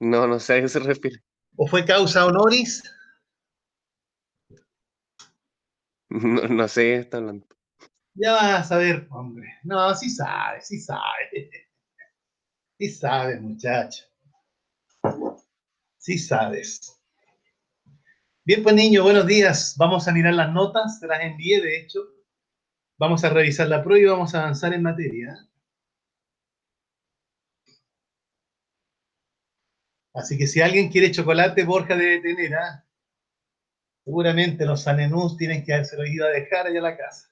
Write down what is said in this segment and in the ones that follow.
No, no sé a qué se refiere. ¿O fue causa honoris? No, no sé de qué está hablando. Ya vas a ver, hombre. No, sí sabe, sí sabe. Sí sabes, muchacho. Sí sabes. Bien, pues niño, buenos días. Vamos a mirar las notas, te las envié, de hecho. Vamos a revisar la prueba y vamos a avanzar en materia. Así que si alguien quiere chocolate, Borja debe tener, ¿ah? Seguramente los sanenús tienen que haberse ido a dejar allá a la casa.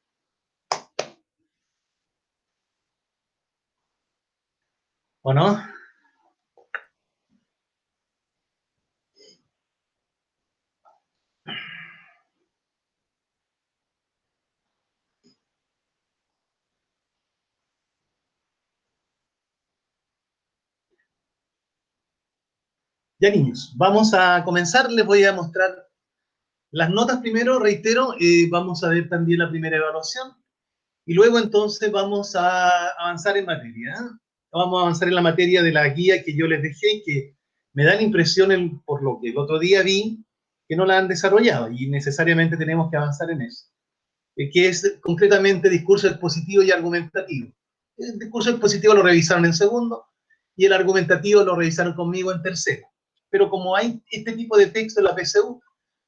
¿O no? Ya, niños, vamos a comenzar. Les voy a mostrar las notas primero, reitero. Vamos a ver también la primera evaluación. Y luego entonces vamos a avanzar en materia. ¿Eh? Vamos a avanzar en la materia de la guía que yo les dejé, que me da la impresión, por lo que el otro día vi, que no la han desarrollado y necesariamente tenemos que avanzar en eso. Que es concretamente discurso expositivo y argumentativo. El discurso expositivo lo revisaron en segundo y el argumentativo lo revisaron conmigo en tercero. Pero como hay este tipo de texto en la PSU,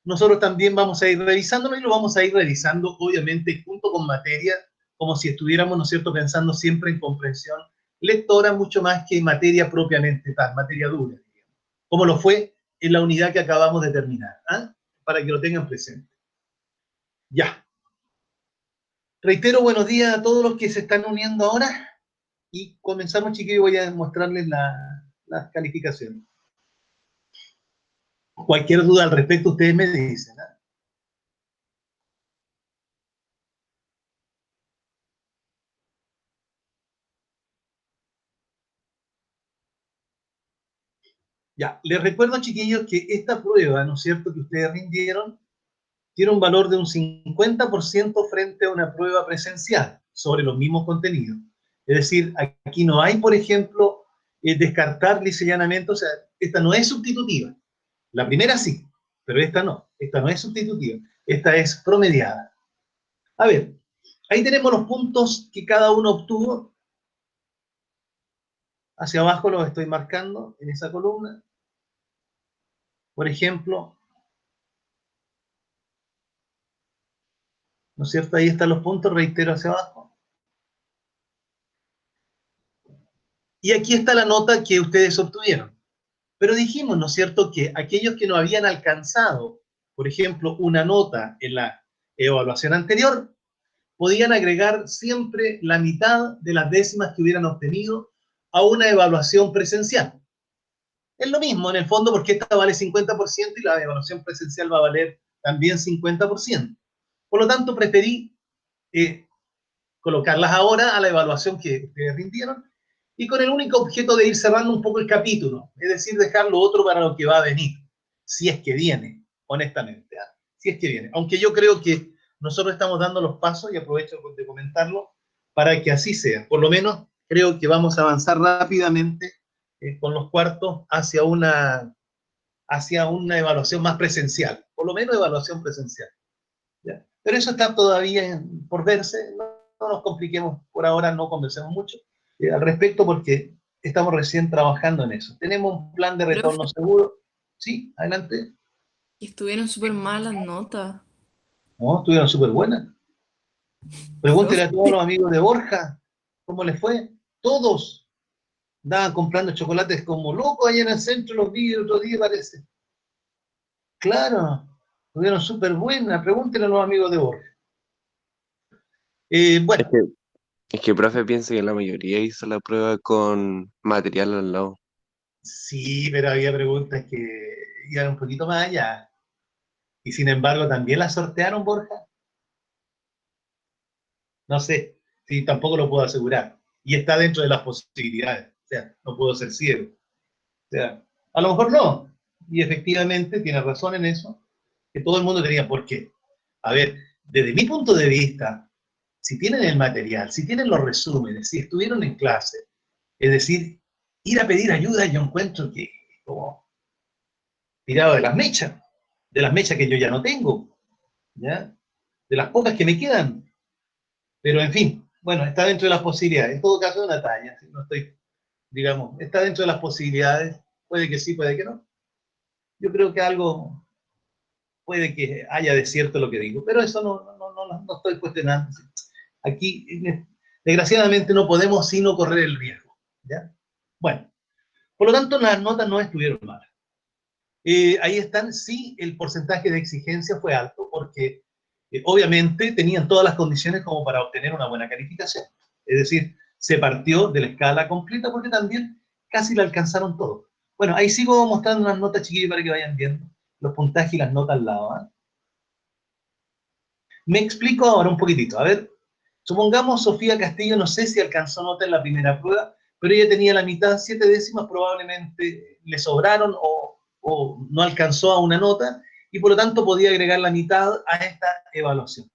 nosotros también vamos a ir revisándolo y lo vamos a ir revisando, obviamente, junto con materia, como si estuviéramos, ¿no es cierto?, pensando siempre en comprensión lectora, mucho más que en materia propiamente tal, materia dura, digamos, como lo fue en la unidad que acabamos de terminar, ¿eh? Para que lo tengan presente. Ya. Reitero, buenos días a todos los que se están uniendo ahora y comenzamos, chiquillos, voy a mostrarles las calificaciones. Cualquier duda al respecto, ustedes me dicen. ¿Eh? Ya, les recuerdo, chiquillos, que esta prueba, ¿no es cierto?, que ustedes rindieron, tiene un valor de un 50% frente a una prueba presencial sobre los mismos contenidos. Es decir, aquí no hay, por ejemplo, descartar lisa y llanamente, o sea, esta no es sustitutiva. La primera sí, pero esta no. Esta no es sustitutiva. Esta es promediada. A ver, ahí tenemos los puntos que cada uno obtuvo. Hacia abajo los estoy marcando en esa columna. Por ejemplo, ¿no es cierto? Ahí están los puntos, reitero, hacia abajo. Y aquí está la nota que ustedes obtuvieron. Pero dijimos, ¿no es cierto?, que aquellos que no habían alcanzado, por ejemplo, una nota en la evaluación anterior, podían agregar siempre la mitad de las décimas que hubieran obtenido a una evaluación presencial. Es lo mismo en el fondo porque esta vale 50% y la evaluación presencial va a valer también 50%. Por lo tanto, preferí colocarlas ahora a la evaluación que ustedes rindieron y con el único objeto de ir cerrando un poco el capítulo, es decir, dejar lo otro para lo que va a venir, si es que viene, honestamente, ¿eh? Si es que viene. Aunque yo creo que nosotros estamos dando los pasos, y aprovecho de comentarlo, para que así sea. Por lo menos creo que vamos a avanzar rápidamente con los cuartos hacia una evaluación más presencial, por lo menos evaluación presencial. ¿Ya? Pero eso está todavía por verse, no nos compliquemos por ahora, no conversemos mucho al respecto porque estamos recién trabajando en eso. Tenemos un plan de Profe, retorno seguro. Sí, adelante. que estuvieron súper malas notas. No, estuvieron súper buenas. Pregúntele a todos Profe, los amigos de Borja cómo les fue. Todos andaban comprando chocolates como locos allá en el centro, los vi el otro día, parece. Claro, estuvieron súper buenas. Pregúntele a los amigos de Borja. Es Bueno, que, es que el profe piensa que la mayoría hizo la prueba con material al lado. sí, pero había preguntas que iban un poquito más allá. Y sin embargo, también las sortearon, Borja. No sé, sí, tampoco lo puedo asegurar. Y está dentro de las posibilidades. O sea, no puedo ser ciego. O sea, a lo mejor no. Y efectivamente tiene razón en eso, que todo el mundo tenía por qué. A ver, desde mi punto de vista, si tienen el material, si tienen los resúmenes, si estuvieron en clase, es decir, ir a pedir ayuda, yo encuentro que como tirado de las mechas que yo ya no tengo, ¿ya? De las pocas que me quedan. Pero en fin, bueno, está dentro de las posibilidades. En todo caso, es una talla, ¿sí? No estoy, digamos, está dentro de las posibilidades. Puede que sí, puede que no. Yo creo que algo puede que haya de cierto lo que digo, pero eso no estoy cuestionando. Aquí, desgraciadamente, no podemos sino correr el riesgo, ¿ya? Bueno, por lo tanto, las notas no estuvieron malas. Ahí están, sí, el porcentaje de exigencia fue alto, porque obviamente tenían todas las condiciones como para obtener una buena calificación. Es decir, se partió de la escala completa porque también casi la alcanzaron todo. Bueno, ahí sigo mostrando unas notas, chiquillos, para que vayan viendo los puntajes y las notas al lado, ¿eh? Me explico ahora un poquitito. A ver, supongamos Sofía Castillo, no sé si alcanzó nota en la primera prueba, pero ella tenía la mitad, 7 décimas, probablemente le sobraron o no alcanzó a una nota, y por lo tanto podía agregar la mitad a esta evaluación.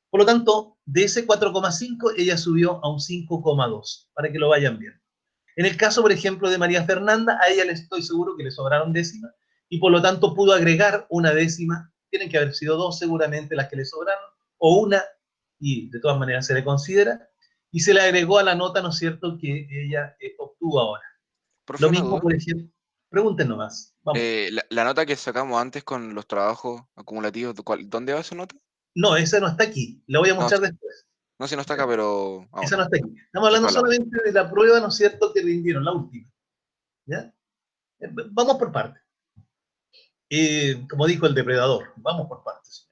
Por lo tanto, de ese 4,5 ella subió a un 5,2, para que lo vayan viendo. En el caso, por ejemplo, de María Fernanda, a ella le estoy seguro que le sobraron décimas, y por lo tanto pudo agregar una décima. Tienen que haber sido dos seguramente las que le sobraron, o una, y de todas maneras se le considera, y se le agregó a la nota, ¿no es cierto?, que ella obtuvo ahora. Profe, Lo una mismo, duda. por ejemplo, pregunten nomás, vamos. La nota que sacamos antes con los trabajos acumulativos, ¿dónde va esa nota? No, esa no está aquí, la voy a No, mostrar después. no, si no está acá, pero... Ah, Esa bueno, no está aquí. Estamos hablando después hablamos. solamente de la prueba, ¿no es cierto?, que rindieron, la última. ¿Ya? Vamos por partes. Como dijo el depredador, vamos por partes,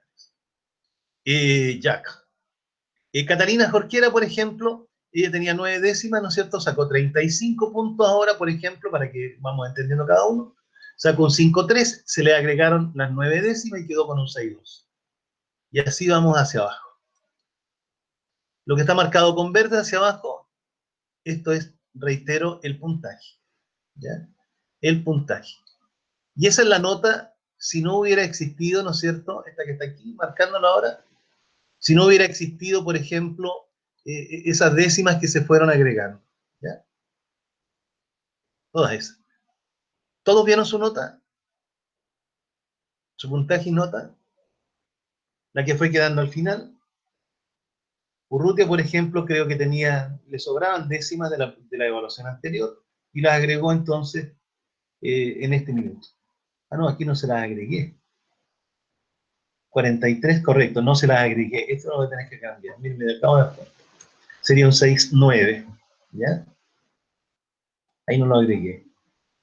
señores. Jack. Catalina Jorquera, por ejemplo, ella tenía 9 décimas, ¿no es cierto? Sacó 35 puntos ahora, por ejemplo, para que vamos entendiendo cada uno. Sacó un 5,3, se le agregaron las 9 décimas y quedó con un 6,2. Y así vamos hacia abajo. Lo que está marcado con verde hacia abajo, esto es, reitero, el puntaje. ¿Ya? El puntaje. Y esa es la nota, si no hubiera existido, ¿no es cierto? Esta que está aquí, marcándola ahora, si no hubiera existido, por ejemplo, esas décimas que se fueron agregando. ¿Ya? Todas esas. ¿Todos vieron su nota? Su puntaje y nota. La que fue quedando al final. Urrutia, por ejemplo, creo que le sobraban décimas de la evaluación anterior y las agregó entonces en este minuto. Ah, no, aquí no se las agregué. 43, correcto, no se las agregué. Esto lo voy a tener que cambiar. Miren, me acabo de hacer. Sería un 6,9. ¿Ya? Ahí no lo agregué.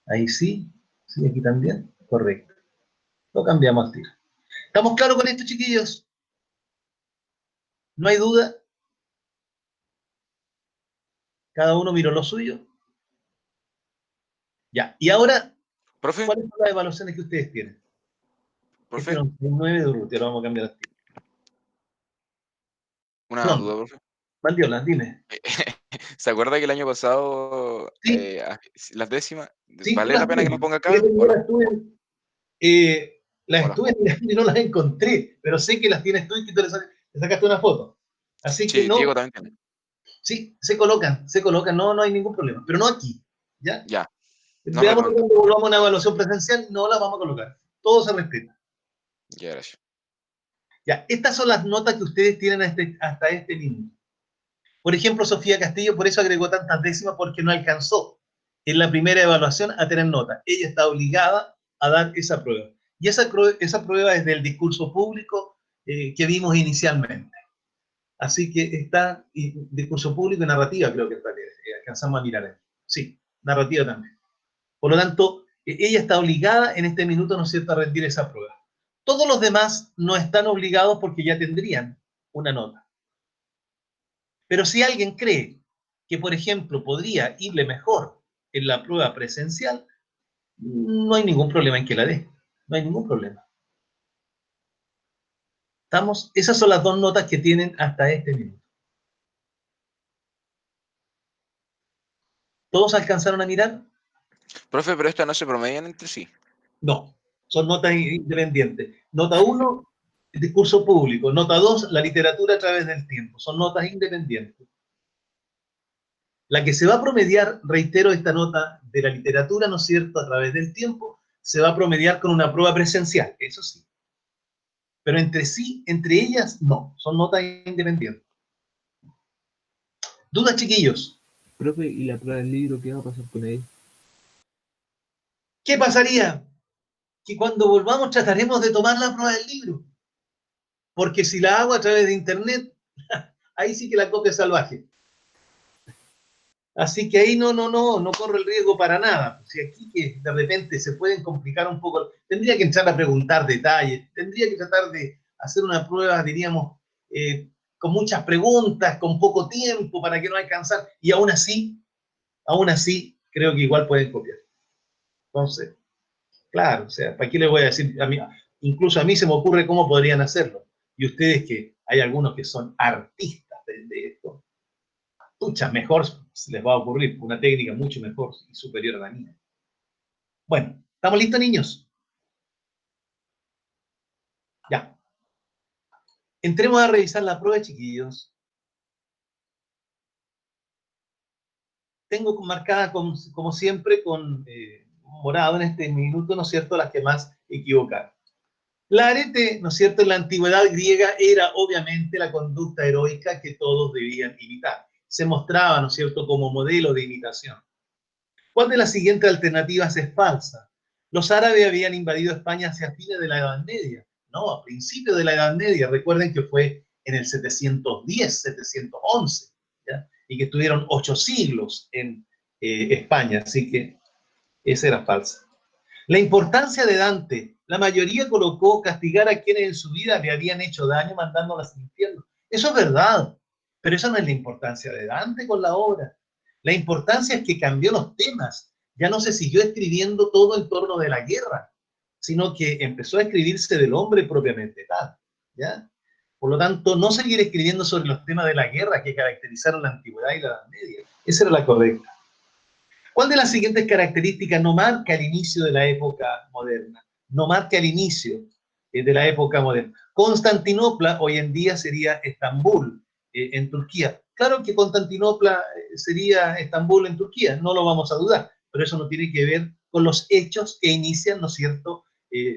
Ahí sí. Sí, aquí también. Correcto. Lo cambiamos al tiro. ¿Estamos claros con esto, chiquillos? ¿No hay duda? Cada uno miró lo suyo. Ya. Y ahora, Profe, ¿cuáles son las evaluaciones que ustedes tienen? Este profe, era un 9 de Urrutia, lo vamos a cambiar al tiro. una ¿Dónde? duda, profe. Valdiola, dime. ¿Se acuerda que el año pasado Sí, las décimas, sí, tú vale la las pena que lo tienes. ponga acá Fíjate que o yo no? las Hola. estuve mirando y no las encontré, pero sé que las tienes tú y que tú le sacaste una foto. Así que Sí, no, Diego también tiene. sí, se colocan, no hay ningún problema, pero no aquí, ¿ya? Ya, no me Veamos que pregunto. cuando volvamos a una evaluación presencial, no las vamos a colocar. Todo se respeta. Ya, gracias. Ya, estas son las notas que ustedes tienen hasta este minuto. Por ejemplo, Sofía Castillo, por eso agregó tantas décimas, porque no alcanzó en la primera evaluación a tener nota. Ella está obligada a dar esa prueba. Y esa prueba es del discurso público que vimos inicialmente. Así que está discurso público y narrativa, creo que alcanzamos a mirar ahí. Sí, narrativa también. Por lo tanto, ella está obligada en este minuto, ¿no es cierto?, a rendir esa prueba. Todos los demás no están obligados porque ya tendrían una nota. Pero si alguien cree que, por ejemplo, podría irle mejor en la prueba presencial, no hay ningún problema en que la dé. No hay ningún problema. ¿Estamos? Esas son las dos notas que tienen hasta este minuto. ¿Todos alcanzaron a mirar? Profe, pero estas no se promedian entre sí. No. Son notas independientes. Nota 1, el discurso público. Nota 2, la literatura a través del tiempo. Son notas independientes. La que se va a promediar, reitero, esta nota de la literatura, ¿no es cierto?, a través del tiempo, se va a promediar con una prueba presencial, eso sí. Pero entre sí, entre ellas, no, son notas independientes. ¿Dudas, chiquillos? Profe, ¿y la prueba del libro qué va a pasar con él? ¿Qué pasaría? Que cuando volvamos trataremos de tomar la prueba del libro. Porque si la hago a través de internet, ahí sí que la copia es salvaje. Así que ahí no corro el riesgo para nada. Si aquí que de repente se pueden complicar un poco, tendría que entrar a preguntar detalles, tendría que tratar de hacer una prueba, diríamos, con muchas preguntas, con poco tiempo para que no alcanzar, y aún así, creo que igual pueden copiar. Entonces, claro, o sea, ¿para qué les voy a decir? Incluso a mí se me ocurre cómo podrían hacerlo. Y ustedes que hay algunos que son artistas de esto, muchas mejor se les va a ocurrir, una técnica mucho mejor y superior a la mía. Bueno, ¿estamos listos, niños? Ya. Entremos a revisar la prueba, chiquillos. Tengo marcada, como siempre, con morado en este minuto, ¿no es cierto?, las que más equivocaron. La arete, ¿no es cierto?, en la antigüedad griega era obviamente la conducta heroica que todos debían imitar. Se mostraba, ¿no es cierto?, como modelo de imitación. ¿Cuál de las siguientes alternativas es falsa? Los árabes habían invadido España hacia fines de la Edad Media. No, a principios de la Edad Media. Recuerden que fue en el 710, 711, ¿ya? Y que estuvieron 8 siglos en España, así que esa era falsa. La importancia de Dante. La mayoría colocó castigar a quienes en su vida le habían hecho daño mandándolas al infierno. Eso es verdad, pero esa no es la importancia de Dante con la obra. La importancia es que cambió los temas. Ya no se siguió escribiendo todo en torno de la guerra, sino que empezó a escribirse del hombre propiamente tal, ¿ya? Por lo tanto, no seguir escribiendo sobre los temas de la guerra que caracterizaron la antigüedad y la Edad Media. Esa era la correcta. ¿Cuál de las siguientes características no marca el inicio de la época moderna? No marca el inicio de la época moderna. Constantinopla hoy en día sería Estambul, en Turquía. Claro que Constantinopla sería Estambul en Turquía, no lo vamos a dudar, pero eso no tiene que ver con los hechos que inician, ¿no es cierto?,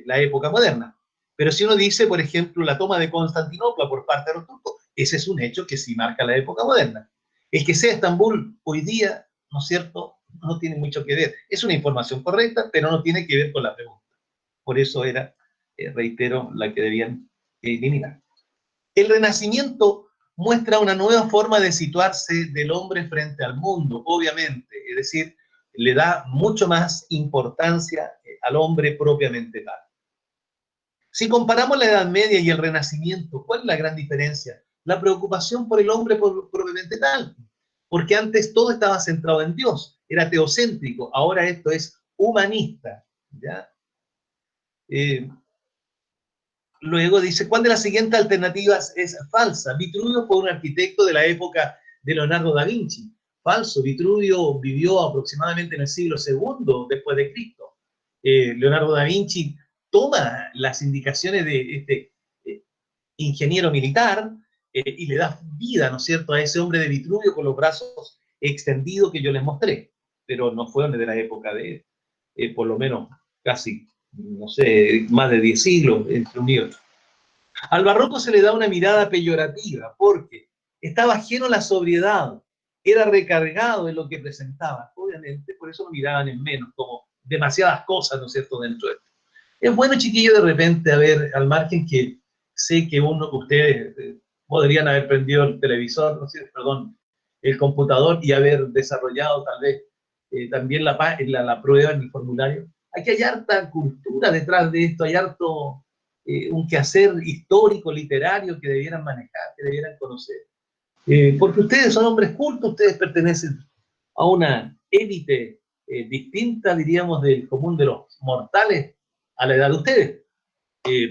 la época moderna. Pero si uno dice, por ejemplo, la toma de Constantinopla por parte de los turcos, ese es un hecho que sí marca la época moderna. El que sea Estambul hoy día, ¿no es cierto?, no tiene mucho que ver. Es una información correcta, pero no tiene que ver con la pregunta. Por eso era, reitero, la que debían eliminar. El Renacimiento muestra una nueva forma de situarse del hombre frente al mundo, obviamente. Es decir, le da mucho más importancia al hombre propiamente tal. Si comparamos la Edad Media y el Renacimiento, ¿cuál es la gran diferencia? La preocupación por el hombre propiamente tal. Porque antes todo estaba centrado en Dios, era teocéntrico, ahora esto es humanista, ¿ya? Luego dice, ¿cuál de las siguientes alternativas es falsa? Vitruvio fue un arquitecto de la época de Leonardo da Vinci. Falso, Vitruvio vivió aproximadamente en el siglo II después de Cristo. Leonardo da Vinci toma las indicaciones de este ingeniero militar y le da vida, ¿no es cierto?, a ese hombre de Vitruvio con los brazos extendidos que yo les mostré, pero no fue de la época de, por lo menos, casi, no sé, más de 10 siglos entre un y otro. Al barroco se le da una mirada peyorativa, porque estaba ajeno a la sobriedad, era recargado en lo que presentaba, obviamente, por eso lo miraban en menos, como demasiadas cosas, ¿no es cierto?, dentro de esto. Es bueno, chiquillo, de repente, a ver, al margen que sé que ustedes podrían haber prendido el televisor, no sé, perdón, el computador y haber desarrollado tal vez también la prueba en el formulario. Aquí hay harta cultura detrás de esto, hay harto un quehacer histórico, literario que debieran manejar, que debieran conocer. Porque ustedes son hombres cultos, ustedes pertenecen a una élite distinta, diríamos, del común de los mortales a la edad de ustedes.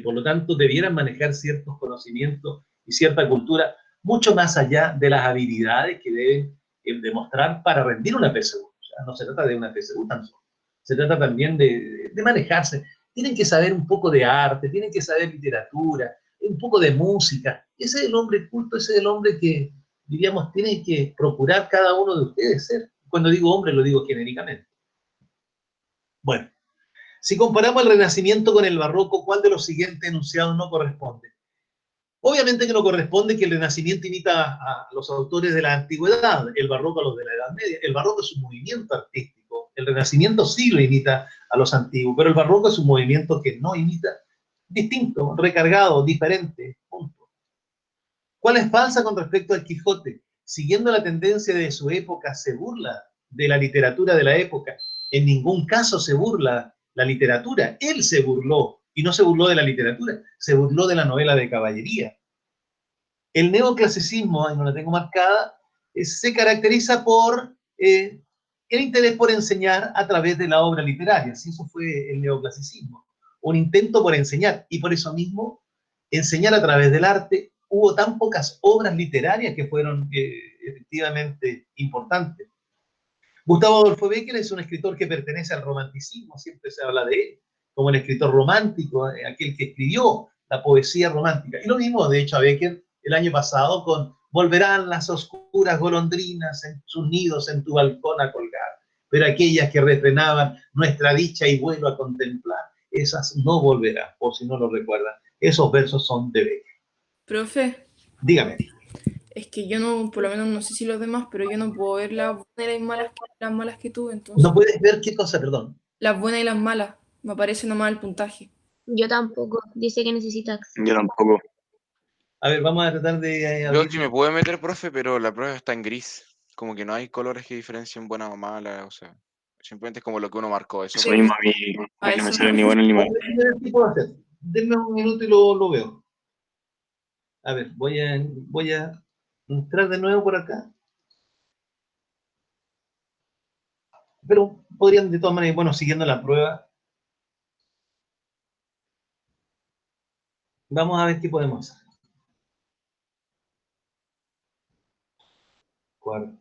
Por lo tanto, debieran manejar ciertos conocimientos y cierta cultura mucho más allá de las habilidades que deben demostrar para rendir una PSU. O sea, no se trata de una PSU tan solo. Se trata también de manejarse. Tienen que saber un poco de arte, tienen que saber literatura, un poco de música. Ese es el hombre culto, ese es el hombre que diríamos, tiene que procurar cada uno de ustedes ser. Cuando digo hombre, lo digo genéricamente. Bueno, si comparamos el Renacimiento con el Barroco, ¿cuál de los siguientes enunciados no corresponde? Obviamente que no corresponde que el Renacimiento imita a los autores de la Antigüedad, el Barroco a los de la Edad Media. El Barroco es un movimiento artístico, el Renacimiento sí lo imita a los antiguos, pero el Barroco es un movimiento que no imita, distinto, recargado, diferente, punto. ¿Cuál es falsa con respecto al Quijote? Siguiendo la tendencia de su época, se burla de la literatura de la época. En ningún caso se burla la literatura. Él se burló, y no se burló de la literatura, se burló de la novela de caballería. El neoclasicismo, ahí no la tengo marcada, se caracteriza por el interés por enseñar a través de la obra literaria. Si eso fue el neoclasicismo, un intento por enseñar, y por eso mismo, enseñar a través del arte. Hubo tan pocas obras literarias que fueron efectivamente importantes. Gustavo Adolfo Bécquer es un escritor que pertenece al romanticismo, siempre se habla de él, como el escritor romántico, aquel que escribió la poesía romántica. Y lo mismo, de hecho, a Bécquer el año pasado con Volverán las oscuras golondrinas en sus nidos en tu balcón a colgar, pero aquellas que refrenaban nuestra dicha y vuelo a contemplar, esas no volverán, por si no lo recuerdan. Esos versos son de Bécquer. Profe, Dígame. es que yo no, por lo menos no sé si los demás, pero yo no puedo ver las buenas y las malas que tuve, entonces. ¿No puedes ver qué cosa, perdón? Las buenas y las malas. Me aparece nomás el puntaje. Yo tampoco. Dice que necesita acceso. Yo tampoco. A ver, vamos a tratar de Yo sí me puedo meter, profe, pero la prueba está en gris. Como que no hay colores que diferencien buena o mala, o sea, simplemente es como lo que uno marcó. Eso Sí. Eso mismo a mí A no me eso. sale ni bueno ni malo. ¿Qué puedo hacer? Denme un minuto y lo veo. A ver, voy a entrar de nuevo por acá. Pero podrían de todas maneras, bueno, siguiendo la prueba, vamos a ver qué podemos hacer. Cuarto.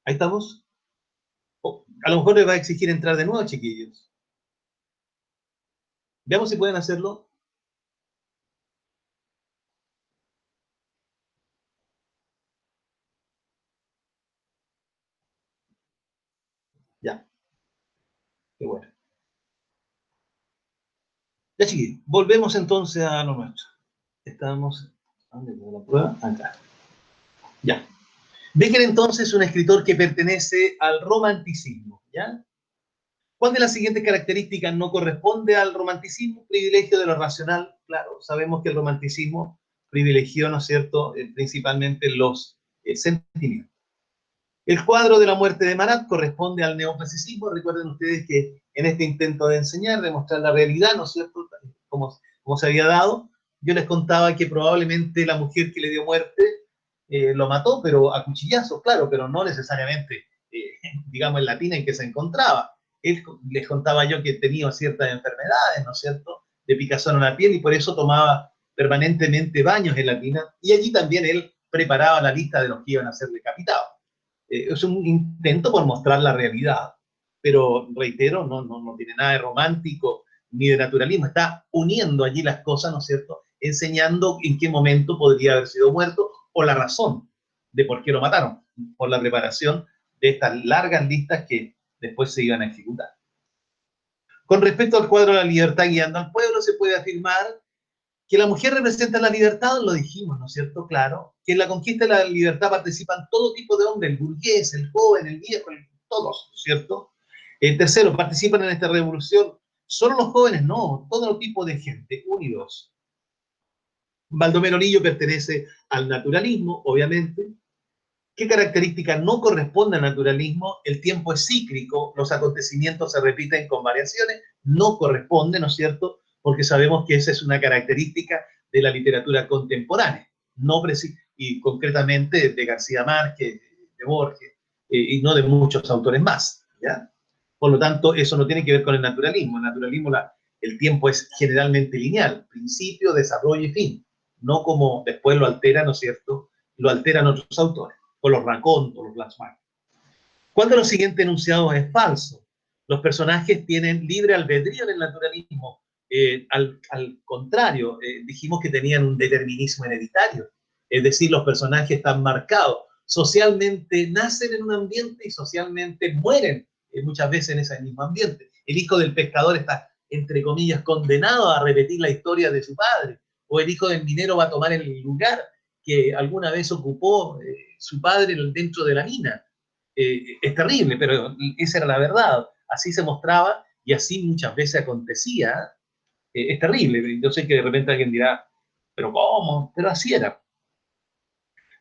Ahí estamos. Oh, a lo mejor les va a exigir entrar de nuevo, chiquillos. Veamos si pueden hacerlo. Ya. Qué bueno. Ya, chiquillos. Volvemos entonces a lo nuestro. Estamos. ¿Dónde quedó la prueba? Acá. Ya. Bécquer entonces es un escritor que pertenece al romanticismo, ¿ya? ¿Cuál de las siguientes características no corresponde al romanticismo? Privilegio de lo racional, claro, sabemos que el romanticismo privilegió, ¿no es cierto?, principalmente los sentimientos. El cuadro de la muerte de Marat corresponde al neoclasicismo. Recuerden ustedes que en este intento de enseñar, de mostrar la realidad, ¿no es cierto?, como se había dado, yo les contaba que probablemente la mujer que le dio muerte lo mató, pero a cuchillazos, claro, pero no necesariamente, digamos, en la tina en que se encontraba. Él, les contaba yo que tenía ciertas enfermedades, ¿no es cierto?, de picazón en la piel, y por eso tomaba permanentemente baños en la tina, y allí también él preparaba la lista de los que iban a ser decapitados. Es un intento por mostrar la realidad, pero reitero, no tiene nada de romántico ni de naturalismo, está uniendo allí las cosas, ¿no es cierto?, enseñando en qué momento podría haber sido muerto, o la razón de por qué lo mataron, por la preparación de estas largas listas que después se iban a ejecutar. Con respecto al cuadro de la libertad guiando al pueblo, se puede afirmar que la mujer representa la libertad, lo dijimos, ¿no es cierto? Claro, que en la conquista de la libertad participan todo tipo de hombres, el burgués, el joven, el viejo, todos, ¿cierto? Tercero, participan en esta revolución solo los jóvenes, no, todo tipo de gente, unidos. Baldomero Lillo pertenece al naturalismo, obviamente. ¿Qué característica no corresponde al naturalismo? El tiempo es cíclico, los acontecimientos se repiten con variaciones, no corresponde, ¿no es cierto? Porque sabemos que esa es una característica de la literatura contemporánea, y concretamente de García Márquez, de Borges, y no de muchos autores más, ¿ya? Por lo tanto, eso no tiene que ver con el naturalismo. El naturalismo, el tiempo es generalmente lineal, principio, desarrollo y fin, no como después lo altera, ¿no es cierto? Lo alteran otros autores, o los racontos, los flashbacks. ¿Cuál de los siguientes enunciados es falso? Los personajes tienen libre albedrío en el naturalismo. Al contrario, dijimos que tenían un determinismo hereditario. Es decir, los personajes están marcados. Socialmente nacen en un ambiente y socialmente mueren muchas veces en ese mismo ambiente. El hijo del pescador está, entre comillas, condenado a repetir la historia de su padre. O el hijo del minero va a tomar el lugar que alguna vez ocupó su padre dentro de la mina. Es terrible, pero esa era la verdad. Así se mostraba y así muchas veces acontecía. Es terrible. Yo sé que de repente alguien dirá, ¿pero cómo? Pero así era.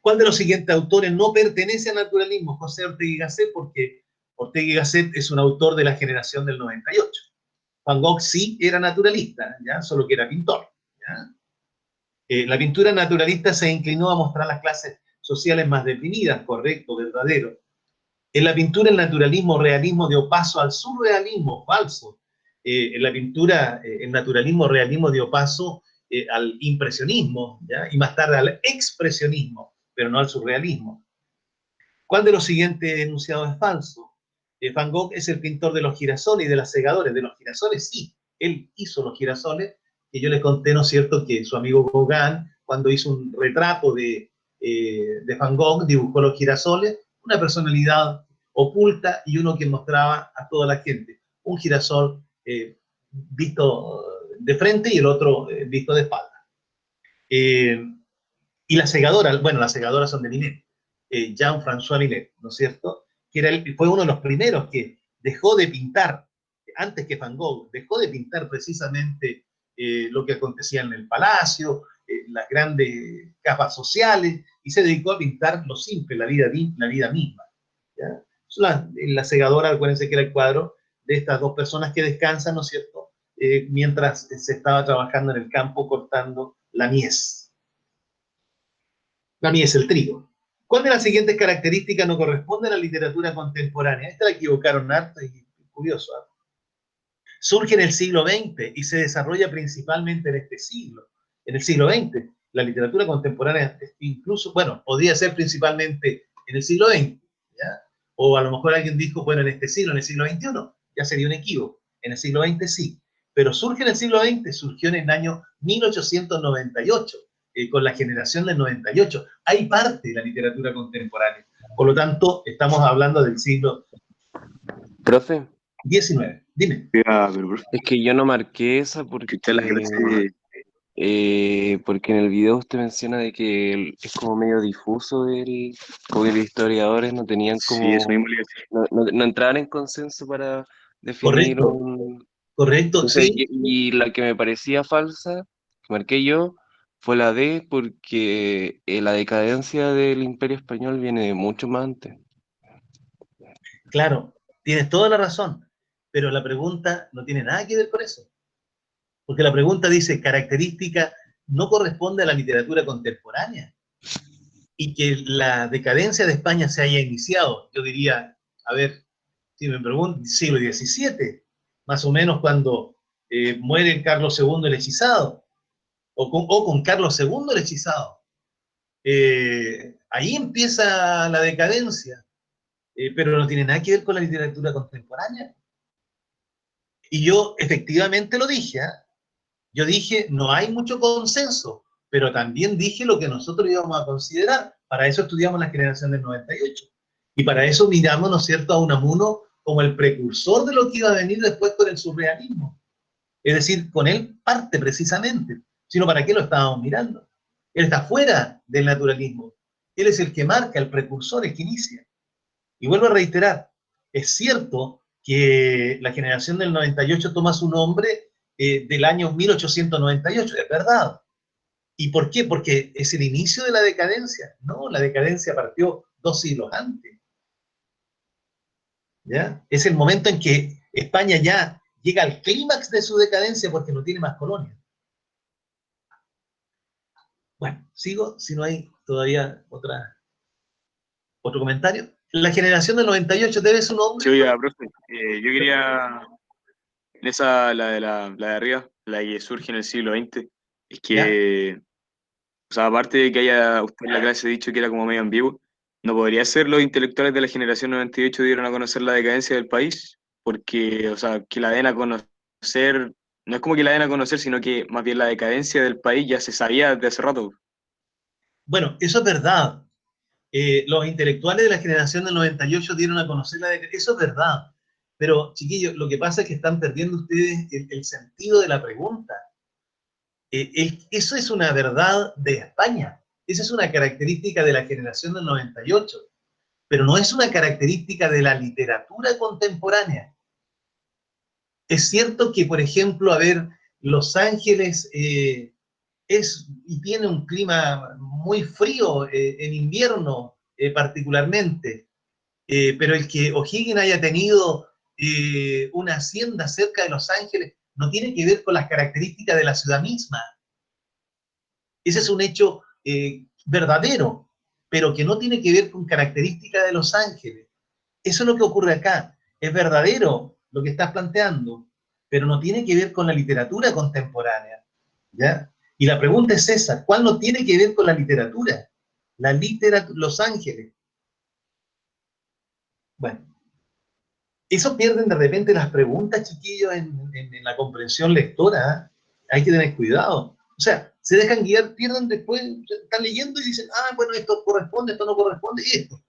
¿Cuál de los siguientes autores no pertenece al naturalismo? José Ortega y Gasset, porque Ortega y Gasset es un autor de la generación del 98. Van Gogh sí era naturalista, ¿ya? Solo que era pintor, ¿ya? La pintura naturalista se inclinó a mostrar las clases sociales más definidas, correcto, verdadero. En la pintura el naturalismo, realismo dio paso al surrealismo, falso. En la pintura el naturalismo, realismo dio paso al impresionismo, ¿ya? Y más tarde al expresionismo, pero no al surrealismo. ¿Cuál de los siguientes enunciados es falso? Van Gogh es el pintor de los girasoles y de las segadores. De los girasoles, sí, él hizo los girasoles, que yo les conté, ¿no es cierto?, que su amigo Gauguin, cuando hizo un retrato de Van Gogh, dibujó los girasoles, una personalidad oculta y uno que mostraba a toda la gente. Un girasol visto de frente y el otro visto de espalda. Y las segadoras, bueno, las segadoras son de Millet, Jean-François Millet, ¿no es cierto? Que fue uno de los primeros que dejó de pintar, antes que Van Gogh, dejó de pintar precisamente lo que acontecía en el palacio, las grandes capas sociales, y se dedicó a pintar lo simple, la vida misma, ¿ya? La segadora, acuérdense que era el cuadro de estas dos personas que descansan, ¿no es cierto?, mientras se estaba trabajando en el campo cortando la mies. La mies, el trigo. ¿Cuál de las siguientes características no corresponde a la literatura contemporánea? Esta la equivocaron harto y curioso, ¿eh? Surge en el siglo XX y se desarrolla principalmente en este siglo. En el siglo XX, la literatura contemporánea incluso, bueno, podría ser principalmente en el siglo XX, ¿ya? O a lo mejor alguien dijo, bueno, en este siglo, en el siglo XXI, ya sería un equívoco. En el siglo XX sí, pero surge en el siglo XX, surgió en el año 1898, con la generación del 98. Hay parte de la literatura contemporánea. Por lo tanto, estamos hablando del siglo Profe, XIX. Dime. es que yo no marqué esa porque en el video usted menciona de que es como medio difuso, como que los historiadores no tenían como, Sí, eso mismo le iba a decir. no entraban en consenso para definir Correcto, correcto, Entonces, sí. y la que me parecía falsa, que marqué yo, fue la D, porque la decadencia del Imperio Español viene de mucho más antes. Claro, tienes toda la razón, pero la pregunta no tiene nada que ver con eso. Porque la pregunta dice, característica no corresponde a la literatura contemporánea. Y que la decadencia de España se haya iniciado, yo diría, a ver, si me pregunto, siglo XVII, más o menos cuando muere Carlos II el hechizado, o con Carlos II el hechizado. Ahí empieza la decadencia, pero no tiene nada que ver con la literatura contemporánea. Y yo efectivamente lo dije, ¿eh? Yo dije, no hay mucho consenso, pero también dije lo que nosotros íbamos a considerar. Para eso estudiamos la generación del 98. Y para eso miramos, ¿no es cierto?, a Unamuno como el precursor de lo que iba a venir después con el surrealismo. Es decir, con él parte precisamente. Sino, ¿para qué lo estábamos mirando? Él está fuera del naturalismo. Él es el que marca, el precursor, el que inicia. Y vuelvo a reiterar, es cierto que la generación del 98 toma su nombre del año 1898, es verdad. ¿Y por qué? Porque es el inicio de la decadencia. No, la decadencia partió 2 siglos antes. ¿Ya? Es el momento en que España ya llega al clímax de su decadencia porque no tiene más colonias. Bueno, sigo, si no hay todavía otro comentario. La generación del 98 debe su nombre. Sí, oiga, profe, yo quería, en esa, la de arriba, la que surge en el siglo XX, es que, o sea, aparte de que haya usted en la clase dicho que era como medio ambiguo, ¿no podría ser los intelectuales de la generación 98 dieron a conocer la decadencia del país? Porque, o sea, que la den a conocer, no es como que la den a conocer, sino que más bien la decadencia del país ya se sabía desde hace rato. Bueno, eso es verdad. Los intelectuales de la generación del 98 dieron a conocer la decadencia. Eso es verdad. Pero, chiquillos, lo que pasa es que están perdiendo ustedes el sentido de la pregunta. Eso es una verdad de España. Esa es una característica de la generación del 98. Pero no es una característica de la literatura contemporánea. Es cierto que, por ejemplo, a ver, Los Ángeles es y tiene un clima muy frío en invierno particularmente, pero el que O'Higgins haya tenido una hacienda cerca de Los Ángeles no tiene que ver con las características de la ciudad misma. Ese es un hecho verdadero, pero que no tiene que ver con características de Los Ángeles. Eso es lo que ocurre acá. Es verdadero lo que estás planteando, pero no tiene que ver con la literatura contemporánea. ¿Ya? Y la pregunta es esa, ¿cuál no tiene que ver con la literatura? Los Ángeles. Bueno, eso pierden de repente las preguntas, chiquillos, en la comprensión lectora. Hay que tener cuidado. O sea, se dejan guiar, pierden después, están leyendo y dicen, bueno, esto corresponde, esto no corresponde, y esto.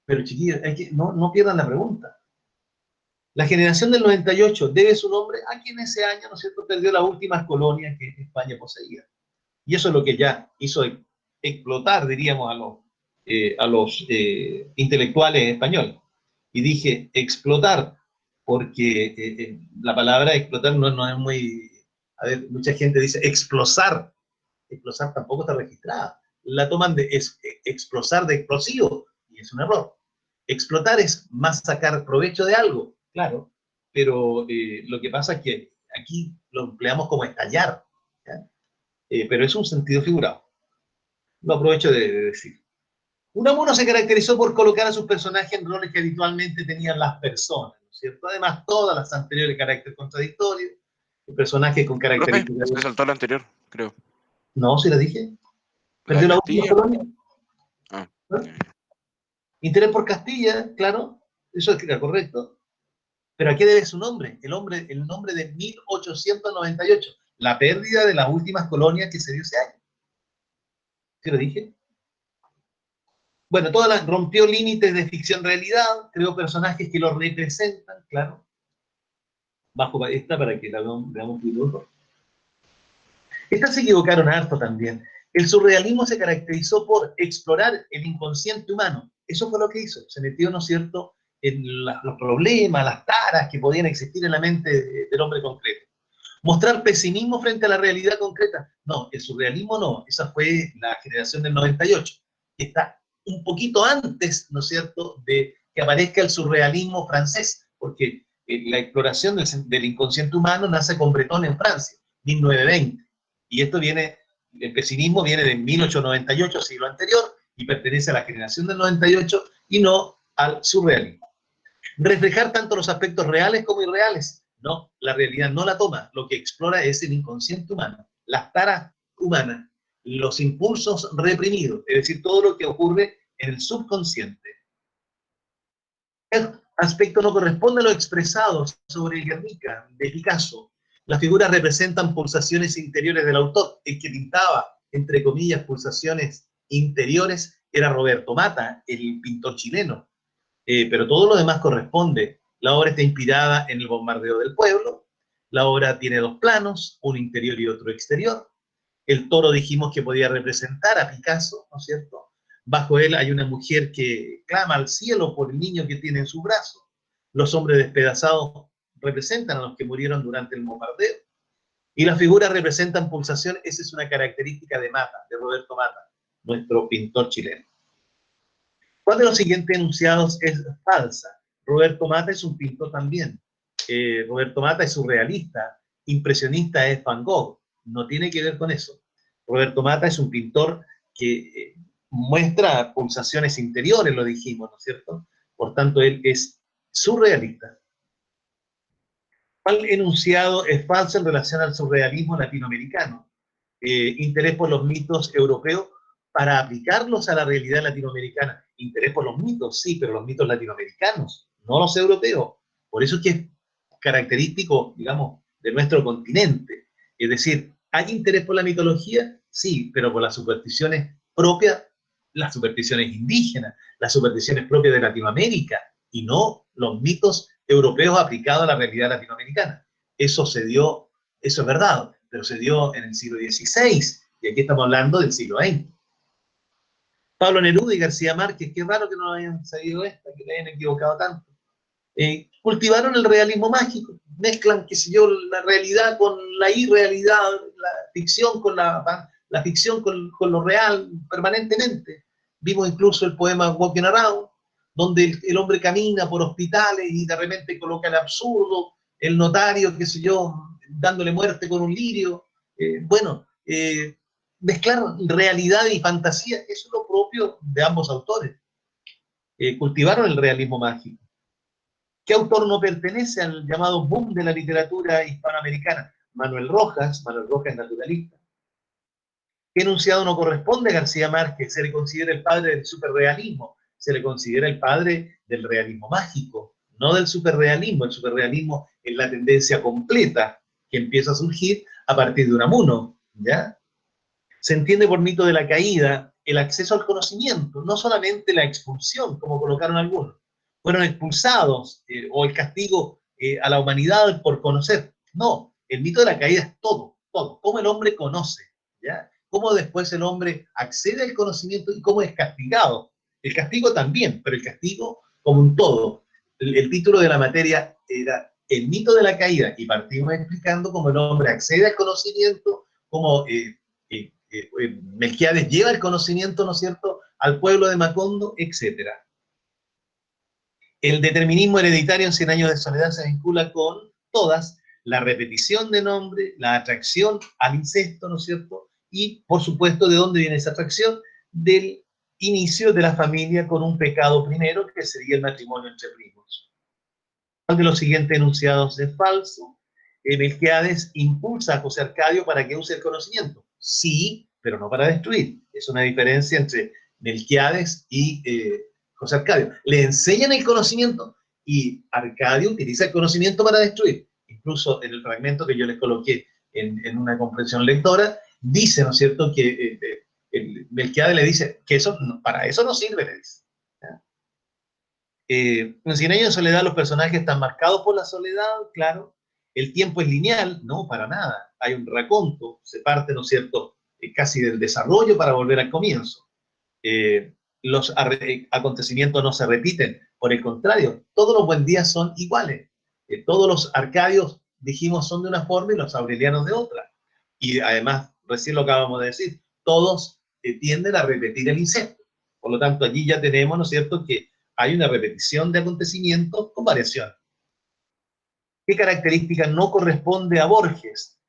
Pero chiquillos, no pierdan la pregunta. La generación del 98 debe su nombre a quien ese año, ¿no es cierto?, perdió las últimas colonias que España poseía. Y eso es lo que ya hizo explotar, diríamos, a los intelectuales españoles. Y dije explotar, porque la palabra explotar no es muy... A ver, mucha gente dice explosar. Explosar tampoco está registrada. La toman de explosar de explosivo, y es un error. Explotar es más sacar provecho de algo, claro, pero lo que pasa es que aquí lo empleamos como estallar, ¿ya? Pero es un sentido figurado. Lo aprovecho de decir. Unamuno se caracterizó por colocar a sus personajes en roles que habitualmente tenían las personas, ¿no es cierto? Además, todas las anteriores de carácter contradictorio, el personaje con Profe, características... se saltó la anterior, creo. No, si la dije. La Perdió de la última Castilla. colonia. Ah, ¿No? ya, ya. Interés por Castilla, claro, eso es correcto. ¿Pero a qué debe su nombre? El nombre de 1898, la pérdida de las últimas colonias que se dio ese año. ¿Sí lo dije? Bueno, rompió límites de ficción-realidad, creó personajes que lo representan, claro. Bajo esta para que la veamos muy duro. Estas se equivocaron harto también. El surrealismo se caracterizó por explorar el inconsciente humano. Eso fue lo que hizo. Se metió, ¿no es cierto?, en los problemas, las taras que podían existir en la mente del hombre concreto. Mostrar pesimismo frente a la realidad concreta. No, el surrealismo no. Esa fue la generación del 98. Que está un poquito antes, ¿no es cierto?, de que aparezca el surrealismo francés, porque la exploración del inconsciente humano nace con Breton en Francia, 1920. Y esto viene, el pesimismo viene de 1898, siglo anterior, y pertenece a la generación del 98 y no al surrealismo. Reflejar tanto los aspectos reales como irreales. No, la realidad no la toma. Lo que explora es el inconsciente humano, las taras humanas, los impulsos reprimidos, es decir, todo lo que ocurre en el subconsciente. El aspecto no corresponde a lo expresado sobre el Guernica de Picasso. Las figuras representan pulsaciones interiores del autor. El que pintaba, entre comillas, pulsaciones interiores era Roberto Mata, el pintor chileno. Pero todo lo demás corresponde. La obra está inspirada en el bombardeo del pueblo. La obra tiene dos planos, uno interior y otro exterior. El toro dijimos que podía representar a Picasso, ¿no es cierto? Bajo él hay una mujer que clama al cielo por el niño que tiene en su brazo. Los hombres despedazados representan a los que murieron durante el bombardeo. Y las figuras representan pulsación. Esa es una característica de Mata, de Roberto Mata, nuestro pintor chileno. ¿Cuál de los siguientes enunciados es falsa? Roberto Mata es un pintor también. Roberto Mata es surrealista. Impresionista es Van Gogh. No tiene que ver con eso. Roberto Mata es un pintor que muestra pulsaciones interiores, lo dijimos, ¿no es cierto? Por tanto, él es surrealista. ¿Cuál enunciado es falso en relación al surrealismo latinoamericano? Interés por los mitos europeos para aplicarlos a la realidad latinoamericana. Interés por los mitos, sí, pero los mitos latinoamericanos, no los europeos. Por eso es que es característico, digamos, de nuestro continente. Es decir, ¿hay interés por la mitología? Sí, pero por las supersticiones propias, las supersticiones indígenas, las supersticiones propias de Latinoamérica, y no los mitos europeos aplicados a la realidad latinoamericana. Eso se dio, eso es verdad, pero se dio en el siglo XVI, y aquí estamos hablando del siglo XX. Pablo Neruda y García Márquez, qué raro que no hayan sabido esta, que le hayan equivocado tanto. Cultivaron el realismo mágico, mezclan, qué sé yo, la realidad con la irrealidad, la ficción con la ficción con lo real permanentemente. Vimos incluso el poema Walking Around, donde el hombre camina por hospitales y de repente coloca el absurdo, el notario, qué sé yo, dándole muerte con un lirio. Mezclar realidad y fantasía, eso es lo propio de ambos autores. Cultivaron el realismo mágico. ¿Qué autor no pertenece al llamado boom de la literatura hispanoamericana? Manuel Rojas es naturalista. ¿Qué enunciado no corresponde a García Márquez? Se le considera el padre del superrealismo, se le considera el padre del realismo mágico, no del superrealismo. El superrealismo es la tendencia completa que empieza a surgir a partir de Unamuno, ¿ya? Se entiende por mito de la caída el acceso al conocimiento, no solamente la expulsión, como colocaron algunos. Fueron expulsados, o el castigo a la humanidad por conocer. No, el mito de la caída es todo, todo. Cómo el hombre conoce, ¿ya? Cómo después el hombre accede al conocimiento y cómo es castigado. El castigo también, pero el castigo como un todo. El título de la materia era el mito de la caída, y partimos explicando cómo el hombre accede al conocimiento, cómo Melquiades lleva el conocimiento, ¿no es cierto?, al pueblo de Macondo, etc. El determinismo hereditario en 100 años de soledad se vincula con todas, la repetición de nombre, la atracción al incesto, ¿no es cierto?, y, por supuesto, ¿de dónde viene esa atracción? Del inicio de la familia con un pecado primero, que sería el matrimonio entre primos. ¿Cuál de los siguientes enunciados es falso? Melquiades impulsa a José Arcadio para que use el conocimiento. Sí, pero no para destruir. Es una diferencia entre Melquiades y José Arcadio. Le enseñan el conocimiento y Arcadio utiliza el conocimiento para destruir. Incluso en el fragmento que yo les coloqué en una comprensión lectora, dice, ¿no es cierto?, que Melquiades le dice que eso, para eso no sirve, le dice. En 100 años de soledad los personajes están marcados por la soledad, claro. El tiempo es lineal, no, para nada. Hay un raconto, se parte, ¿no es cierto?, casi del desarrollo para volver al comienzo. Los acontecimientos no se repiten, por el contrario, todos los buen días son iguales. Todos los arcadios, dijimos, son de una forma y los aurelianos de otra. Y además, recién lo acabamos de decir, todos tienden a repetir el incesto. Por lo tanto, allí ya tenemos, ¿no es cierto?, que hay una repetición de acontecimientos con variación. ¿Qué característica no corresponde a Borges?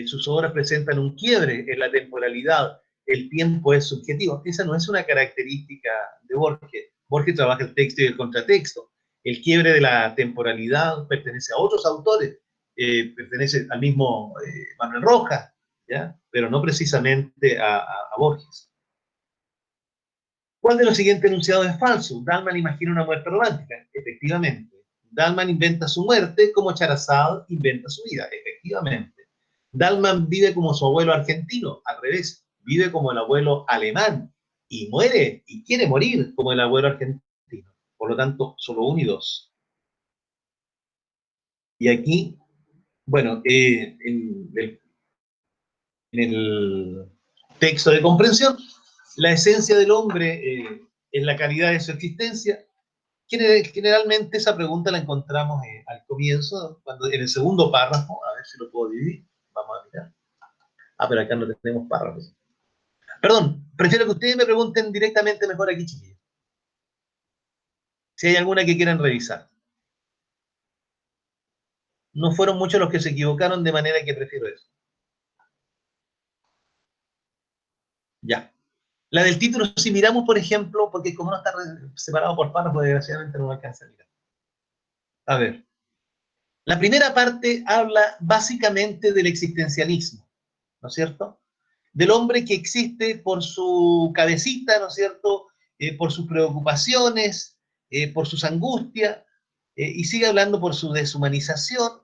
Sus obras presentan un quiebre en la temporalidad, el tiempo es subjetivo. Esa no es una característica de Borges. Borges trabaja el texto y el contratexto. El quiebre de la temporalidad pertenece a otros autores, pertenece al mismo Manuel Rojas, ¿ya?, pero no precisamente a Borges. ¿Cuál de los siguientes enunciados es falso? Dalman imagina una muerte romántica. Efectivamente. Dalman inventa su muerte como Charazade inventa su vida. Efectivamente. Dalman vive como su abuelo argentino. Al revés. Vive como el abuelo alemán. Y muere y quiere morir como el abuelo argentino. Por lo tanto, solo 1 y 2. Y aquí, bueno, en el texto de comprensión, la esencia del hombre es la calidad de su existencia. Generalmente esa pregunta la encontramos al comienzo, cuando, en el segundo párrafo, a ver si lo puedo dividir, vamos a mirar. Pero acá no tenemos párrafos. Perdón, prefiero que ustedes me pregunten directamente mejor aquí, chiquillos. Si hay alguna que quieran revisar. No fueron muchos los que se equivocaron, de manera que prefiero eso. Ya. La del título, si miramos, por ejemplo, porque como no está separado por párrafos, desgraciadamente no me alcanza a mirar. A ver. La primera parte habla básicamente del existencialismo, ¿no es cierto? Del hombre que existe por su cabecita, ¿no es cierto? Por sus preocupaciones, por sus angustias, y sigue hablando por su deshumanización,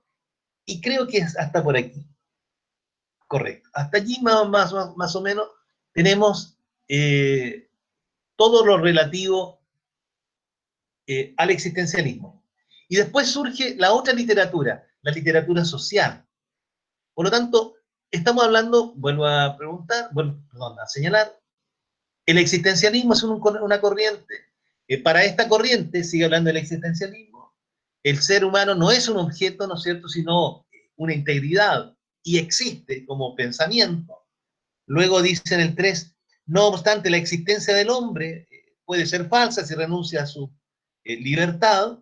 y creo que es hasta por aquí. Correcto. Hasta allí más o menos tenemos todo lo relativo al existencialismo. Y después surge la otra literatura, la literatura social. Por lo tanto, estamos hablando, vuelvo a preguntar, perdón, a señalar, el existencialismo es una corriente. Para esta corriente, sigue hablando del existencialismo, el ser humano no es un objeto, ¿no es cierto?, sino una integridad y existe como pensamiento. Luego dice en el 3, no obstante, la existencia del hombre puede ser falsa si renuncia a su libertad.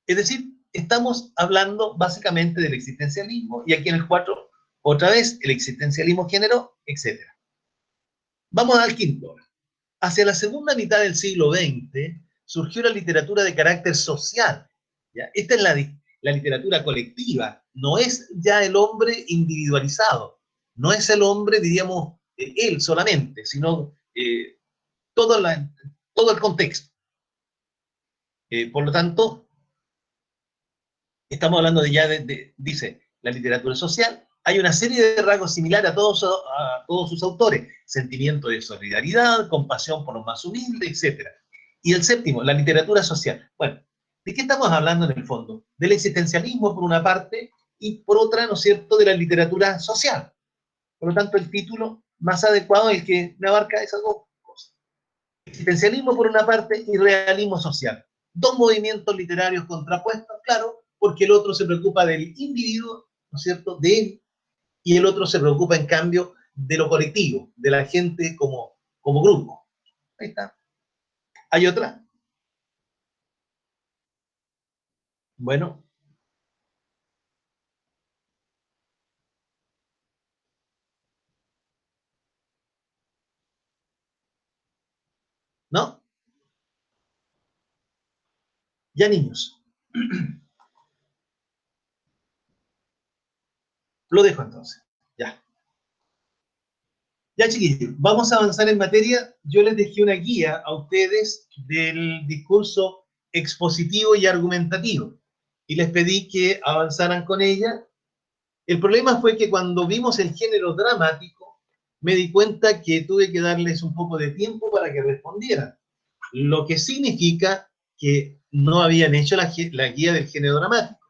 Es decir, estamos hablando básicamente del existencialismo, y aquí en el 4, otra vez, el existencialismo género, etc. Vamos al quinto. Hacia la segunda mitad del siglo XX surgió la literatura de carácter social. ¿Ya? Esta es la literatura colectiva, no es ya el hombre individualizado, no es el hombre, diríamos, él solamente, sino todo, todo el contexto. Por lo tanto, estamos hablando dice, la literatura social. Hay una serie de rasgos similares a todos sus autores. Sentimiento de solidaridad, compasión por los más humildes, etc. Y el séptimo, la literatura social. Bueno, ¿de qué estamos hablando en el fondo? Del existencialismo por una parte y por otra, ¿no es cierto?, de la literatura social. Por lo tanto, el título más adecuado es el que me abarca esas dos cosas. Existencialismo por una parte y realismo social. Dos movimientos literarios contrapuestos, claro, porque el otro se preocupa del individuo, ¿no es cierto?, de él, y el otro se preocupa, en cambio, de lo colectivo, de la gente como grupo. Ahí está. ¿Hay otra? Bueno. ¿No? Ya, niños. Lo dejo entonces. Ya. Ya, chiquillos, vamos a avanzar en materia. Yo les dejé una guía a ustedes del discurso expositivo y argumentativo, y les pedí que avanzaran con ella. El problema fue que cuando vimos el género dramático, me di cuenta que tuve que darles un poco de tiempo para que respondieran, lo que significa que no habían hecho la guía del género dramático.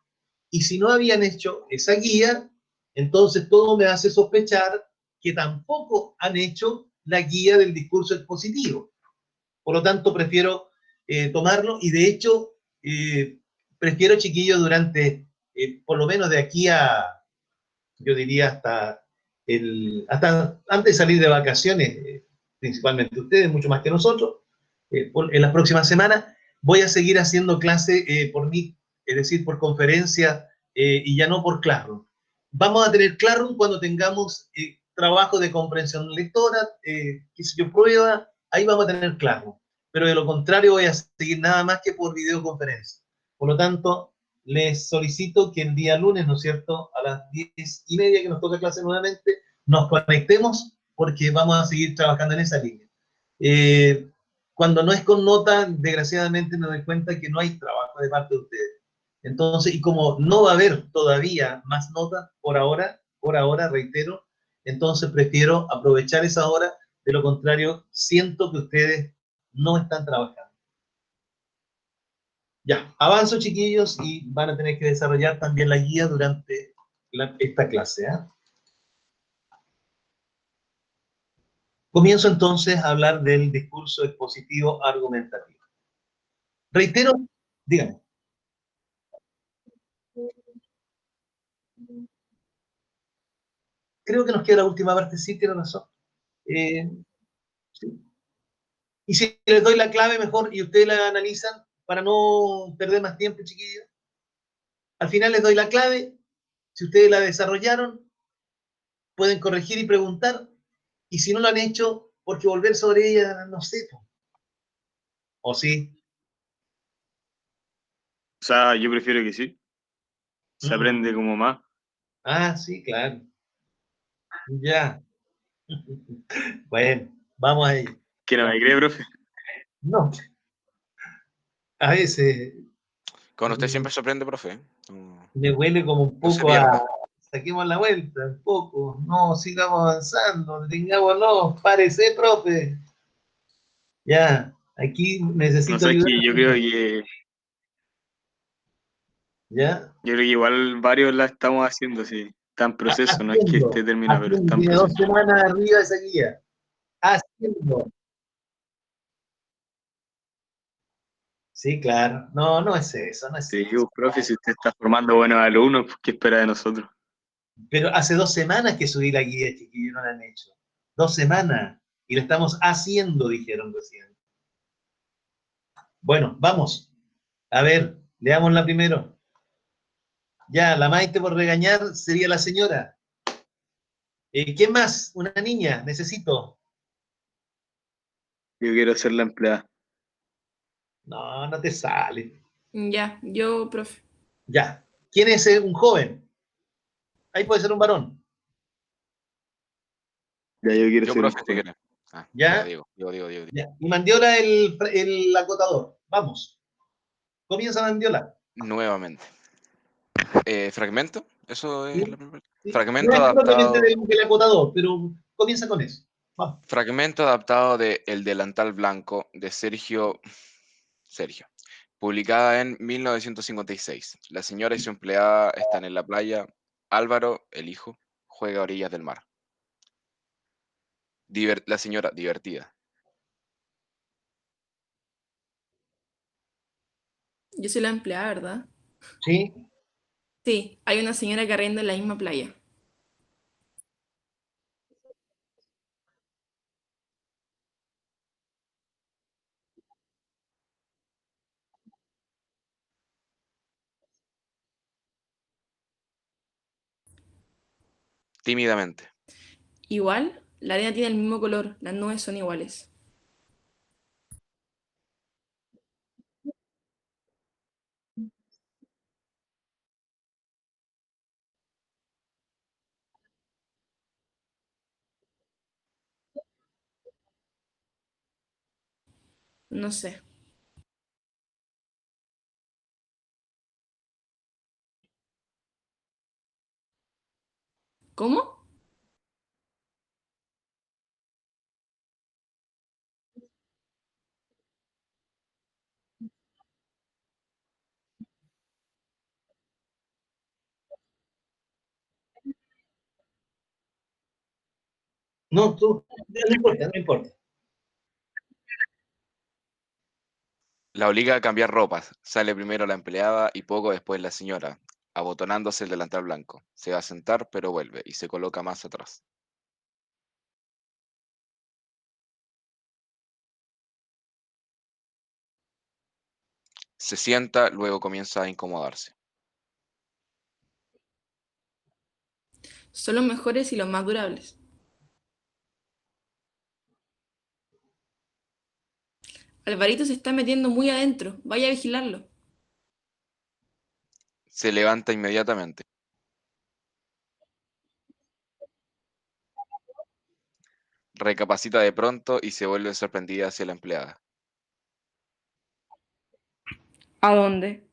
Y si no habían hecho esa guía, entonces todo me hace sospechar que tampoco han hecho la guía del discurso expositivo. Por lo tanto, prefiero tomarlo, y de hecho, prefiero, chiquillos, durante, por lo menos de aquí a, yo diría, hasta antes de salir de vacaciones, principalmente ustedes, mucho más que nosotros, en las próximas semanas, voy a seguir haciendo clase por mí, es decir, por conferencia, y ya no por Classroom. Vamos a tener Classroom cuando tengamos trabajo de comprensión lectora, qué sé yo, prueba, ahí vamos a tener Classroom. Pero de lo contrario voy a seguir nada más que por videoconferencia. Por lo tanto, les solicito que el día lunes, ¿no es cierto?, a las 10:30, que nos toca clase nuevamente, nos conectemos, porque vamos a seguir trabajando en esa línea. Cuando no es con nota, desgraciadamente me doy cuenta que no hay trabajo de parte de ustedes. Entonces, y como no va a haber todavía más notas por ahora, reitero, entonces prefiero aprovechar esa hora. De lo contrario, siento que ustedes no están trabajando. Ya, avanzo, chiquillos, y van a tener que desarrollar también la guía durante esta clase. Comienzo entonces a hablar del discurso expositivo argumentativo. Reitero, díganme. Creo que nos queda la última parte, sí, tiene razón. Sí. Y si les doy la clave mejor y ustedes la analizan, para no perder más tiempo, chiquillos. Al final les doy la clave. Si ustedes la desarrollaron, pueden corregir y preguntar. Y si no lo han hecho, porque volver sobre ella, no sé. ¿O sí? O sea, yo prefiero que sí. Se aprende como más. Ah, sí, claro. Ya. Bueno, vamos ahí. ¿Que no me cree, profe? No, a veces Con usted siempre sorprende, profe. No, me huele como un no se poco a... pierda. Saquemos la vuelta, un poco. No, sigamos avanzando. Detengámonos. Párese, profe. Ya, aquí No necesito sé, es ayuda. que ¿Ya? yo creo que igual varios la estamos haciendo, sí. Está en proceso, no es que esté Haciendo. terminado, pero Haciendo. está en Tiene 2 proceso. semanas arriba esa guía. Haciendo. Sí, claro. No, no es eso, no es Sí, eso. profe, si usted está formando buenos alumnos, pues, ¿qué espera de nosotros? Pero hace 2 semanas que subí la guía, chiquillos, no la han hecho. 2 semanas. Y la estamos haciendo, dijeron recién. Bueno, vamos. A ver, leámosla primero. Ya, la Maite por regañar sería la señora. ¿Quién más? Una niña, necesito. Yo quiero ser la empleada. No, no te sale. Ya, yo, profe. Ya. ¿Quién es un joven? Ahí puede ser un varón. Ya, yo quiero Yo, ser un profe, si joven. quiere. Ah, ya, ¿Ya? digo. Ya. Y Mandiola el acotador. Vamos. Comienza Mandiola. Nuevamente. Fragmento, eso es la ¿Sí? primera. ¿Sí? No Fragmento es propiamente adaptado. del acotador, pero comienza con eso. Vamos. Fragmento adaptado de El delantal blanco de Sergio. Publicada en 1956. La señora y su empleada están en la playa. Álvaro, el hijo, juega a orillas del mar. La señora, divertida. Yo soy la empleada, ¿verdad? ¿Sí? Sí, hay una señora que arrienda en la misma playa. Tímidamente. Igual, la arena tiene el mismo color, las nubes son iguales. No sé. ¿Cómo? No, tú. No importa, no importa. La obliga a cambiar ropas. Sale primero la empleada y poco después la señora, abotonándose el delantal blanco. Se va a sentar, pero vuelve y se coloca más atrás. Se sienta, luego comienza a incomodarse. Son los mejores y los más durables. Alvarito se está metiendo muy adentro. Vaya a vigilarlo. Se levanta inmediatamente. Recapacita de pronto y se vuelve sorprendida hacia la empleada. ¿A dónde?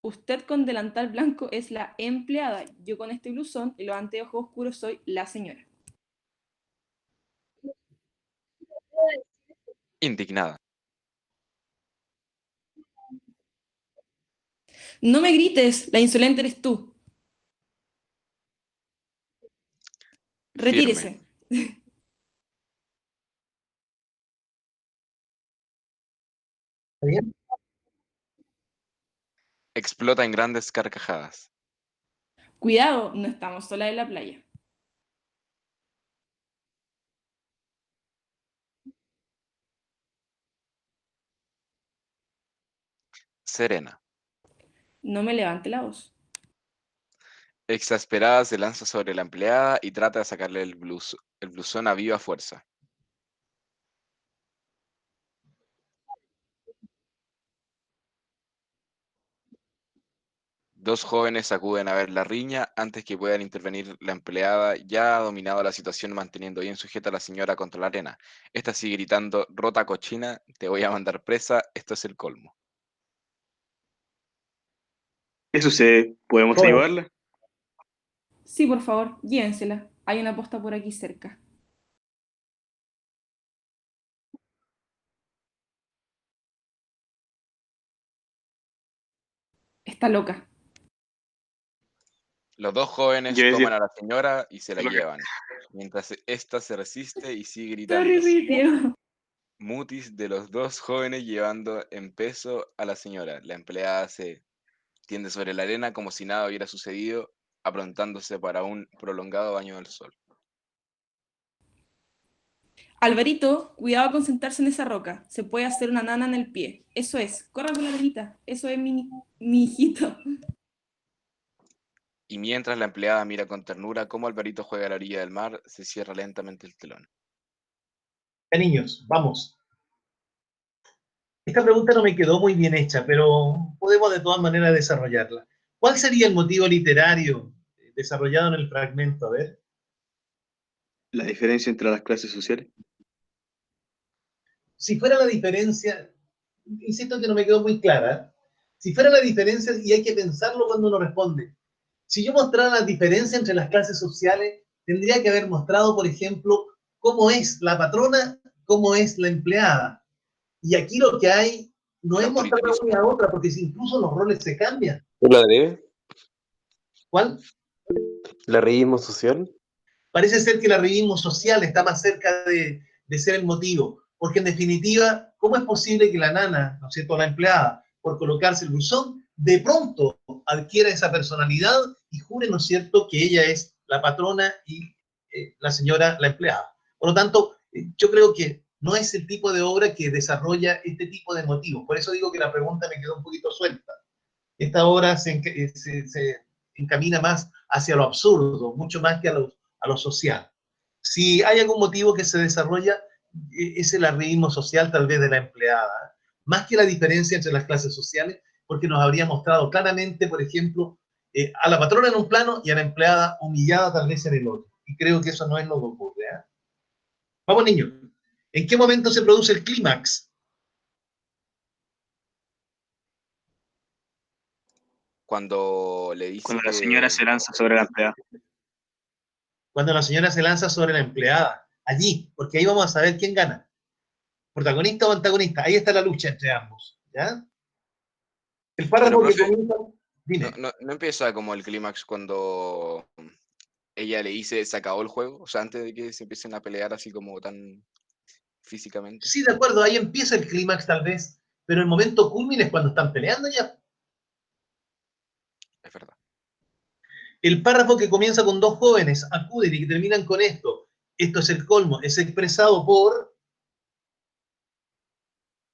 Usted con delantal blanco es la empleada. Yo con este blusón y los anteojos oscuros soy la señora. Indignada. No me grites, la insolente eres tú. Firme. Retírese. ¿Está bien? Explota en grandes carcajadas. Cuidado, no estamos solas en la playa. Serena. No me levante la voz. Exasperada se lanza sobre la empleada y trata de sacarle el blusón a viva fuerza. Dos jóvenes acuden a ver la riña antes que puedan intervenir. La empleada ya ha dominado la situación manteniendo bien sujeta a la señora contra la arena. Esta sigue gritando: rota cochina, te voy a mandar presa, esto es el colmo. ¿Qué sucede? ¿Podemos Joven, ayudarla? Sí, por favor, llévensela. Hay una posta por aquí cerca. Está loca. Los dos jóvenes Yo toman decía, a la señora y se la loca. llevan, mientras ésta se resiste y sigue Sorry, gritando. Diego. Mutis de los dos jóvenes llevando en peso a la señora. La empleada se tiende sobre la arena como si nada hubiera sucedido, aprontándose para un prolongado baño del sol. Alvarito, cuidado con sentarse en esa roca. Se puede hacer una nana en el pie. Eso es. Corra con la velita. Eso es mi hijito. Y mientras la empleada mira con ternura cómo Alvarito juega a la orilla del mar, se cierra lentamente el telón. ya niños, vamos. Esta pregunta no me quedó muy bien hecha, pero podemos de todas maneras desarrollarla. ¿Cuál sería el motivo literario desarrollado en el fragmento? A ver. La diferencia entre las clases sociales. Si fuera la diferencia, insisto que no me quedó muy clara, si fuera la diferencia, y hay que pensarlo cuando uno responde, si yo mostrara la diferencia entre las clases sociales, tendría que haber mostrado, por ejemplo, cómo es la patrona, cómo es la empleada. Y aquí lo que hay no El es mostrar autoritarismo. una a otra, porque si incluso los roles se cambian. ¿Tú la de? ¿Cuál? ¿El arribismo social? Parece ser que el arribismo social está más cerca de ser el motivo, porque en definitiva, ¿cómo es posible que la nana, ¿no es cierto?, la empleada, por colocarse el buzón, de pronto adquiera esa personalidad y jure, ¿no es cierto?, que ella es la patrona y la señora la empleada. Por lo tanto, yo creo que no es el tipo de obra que desarrolla este tipo de motivos. Por eso digo que la pregunta me quedó un poquito suelta. Esta obra se encamina más hacia lo absurdo, mucho más que a lo social. Si hay algún motivo que se desarrolla, es el arribismo social tal vez de la empleada, más que la diferencia entre las clases sociales, porque nos habría mostrado claramente, por ejemplo, a la patrona en un plano y a la empleada humillada tal vez en el otro. Y creo que eso no es lo que ocurre. ¿Eh? Vamos, niños. ¿En qué momento se produce el clímax? Cuando le dice Cuando la señora que se lanza sobre la empleada. Cuando la señora se lanza sobre la empleada. Allí, porque ahí vamos a saber quién gana. ¿Protagonista o antagonista? Ahí está la lucha entre ambos. ¿Ya? El Pero, párrafo que profe, comienza. Dime. no empieza como el clímax cuando ella le dice se acabó el juego, o sea, antes de que se empiecen a pelear así como tan físicamente. Sí, de acuerdo, ahí empieza el clímax tal vez, pero el momento culmine es cuando están peleando ya. Es verdad. El párrafo que comienza con dos jóvenes acuden y que terminan con esto. Esto es el colmo, es expresado por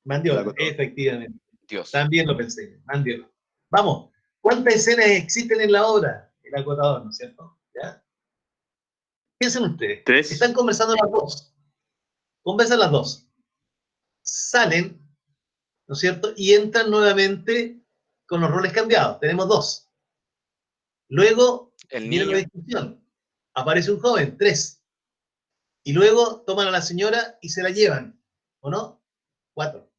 Mandiola, efectivamente. Dios. También lo pensé, Mandiola. Vamos, ¿cuántas escenas existen en la obra? El acotador, ¿no es cierto? ¿Ya? Piensen ustedes, 3. están conversando las dos, conversan las dos, salen, ¿no es cierto? Y entran nuevamente con los roles cambiados, tenemos dos. Luego El viene la niño, discusión, aparece un joven, 3. Y luego toman a la señora y se la llevan, ¿o no? 4.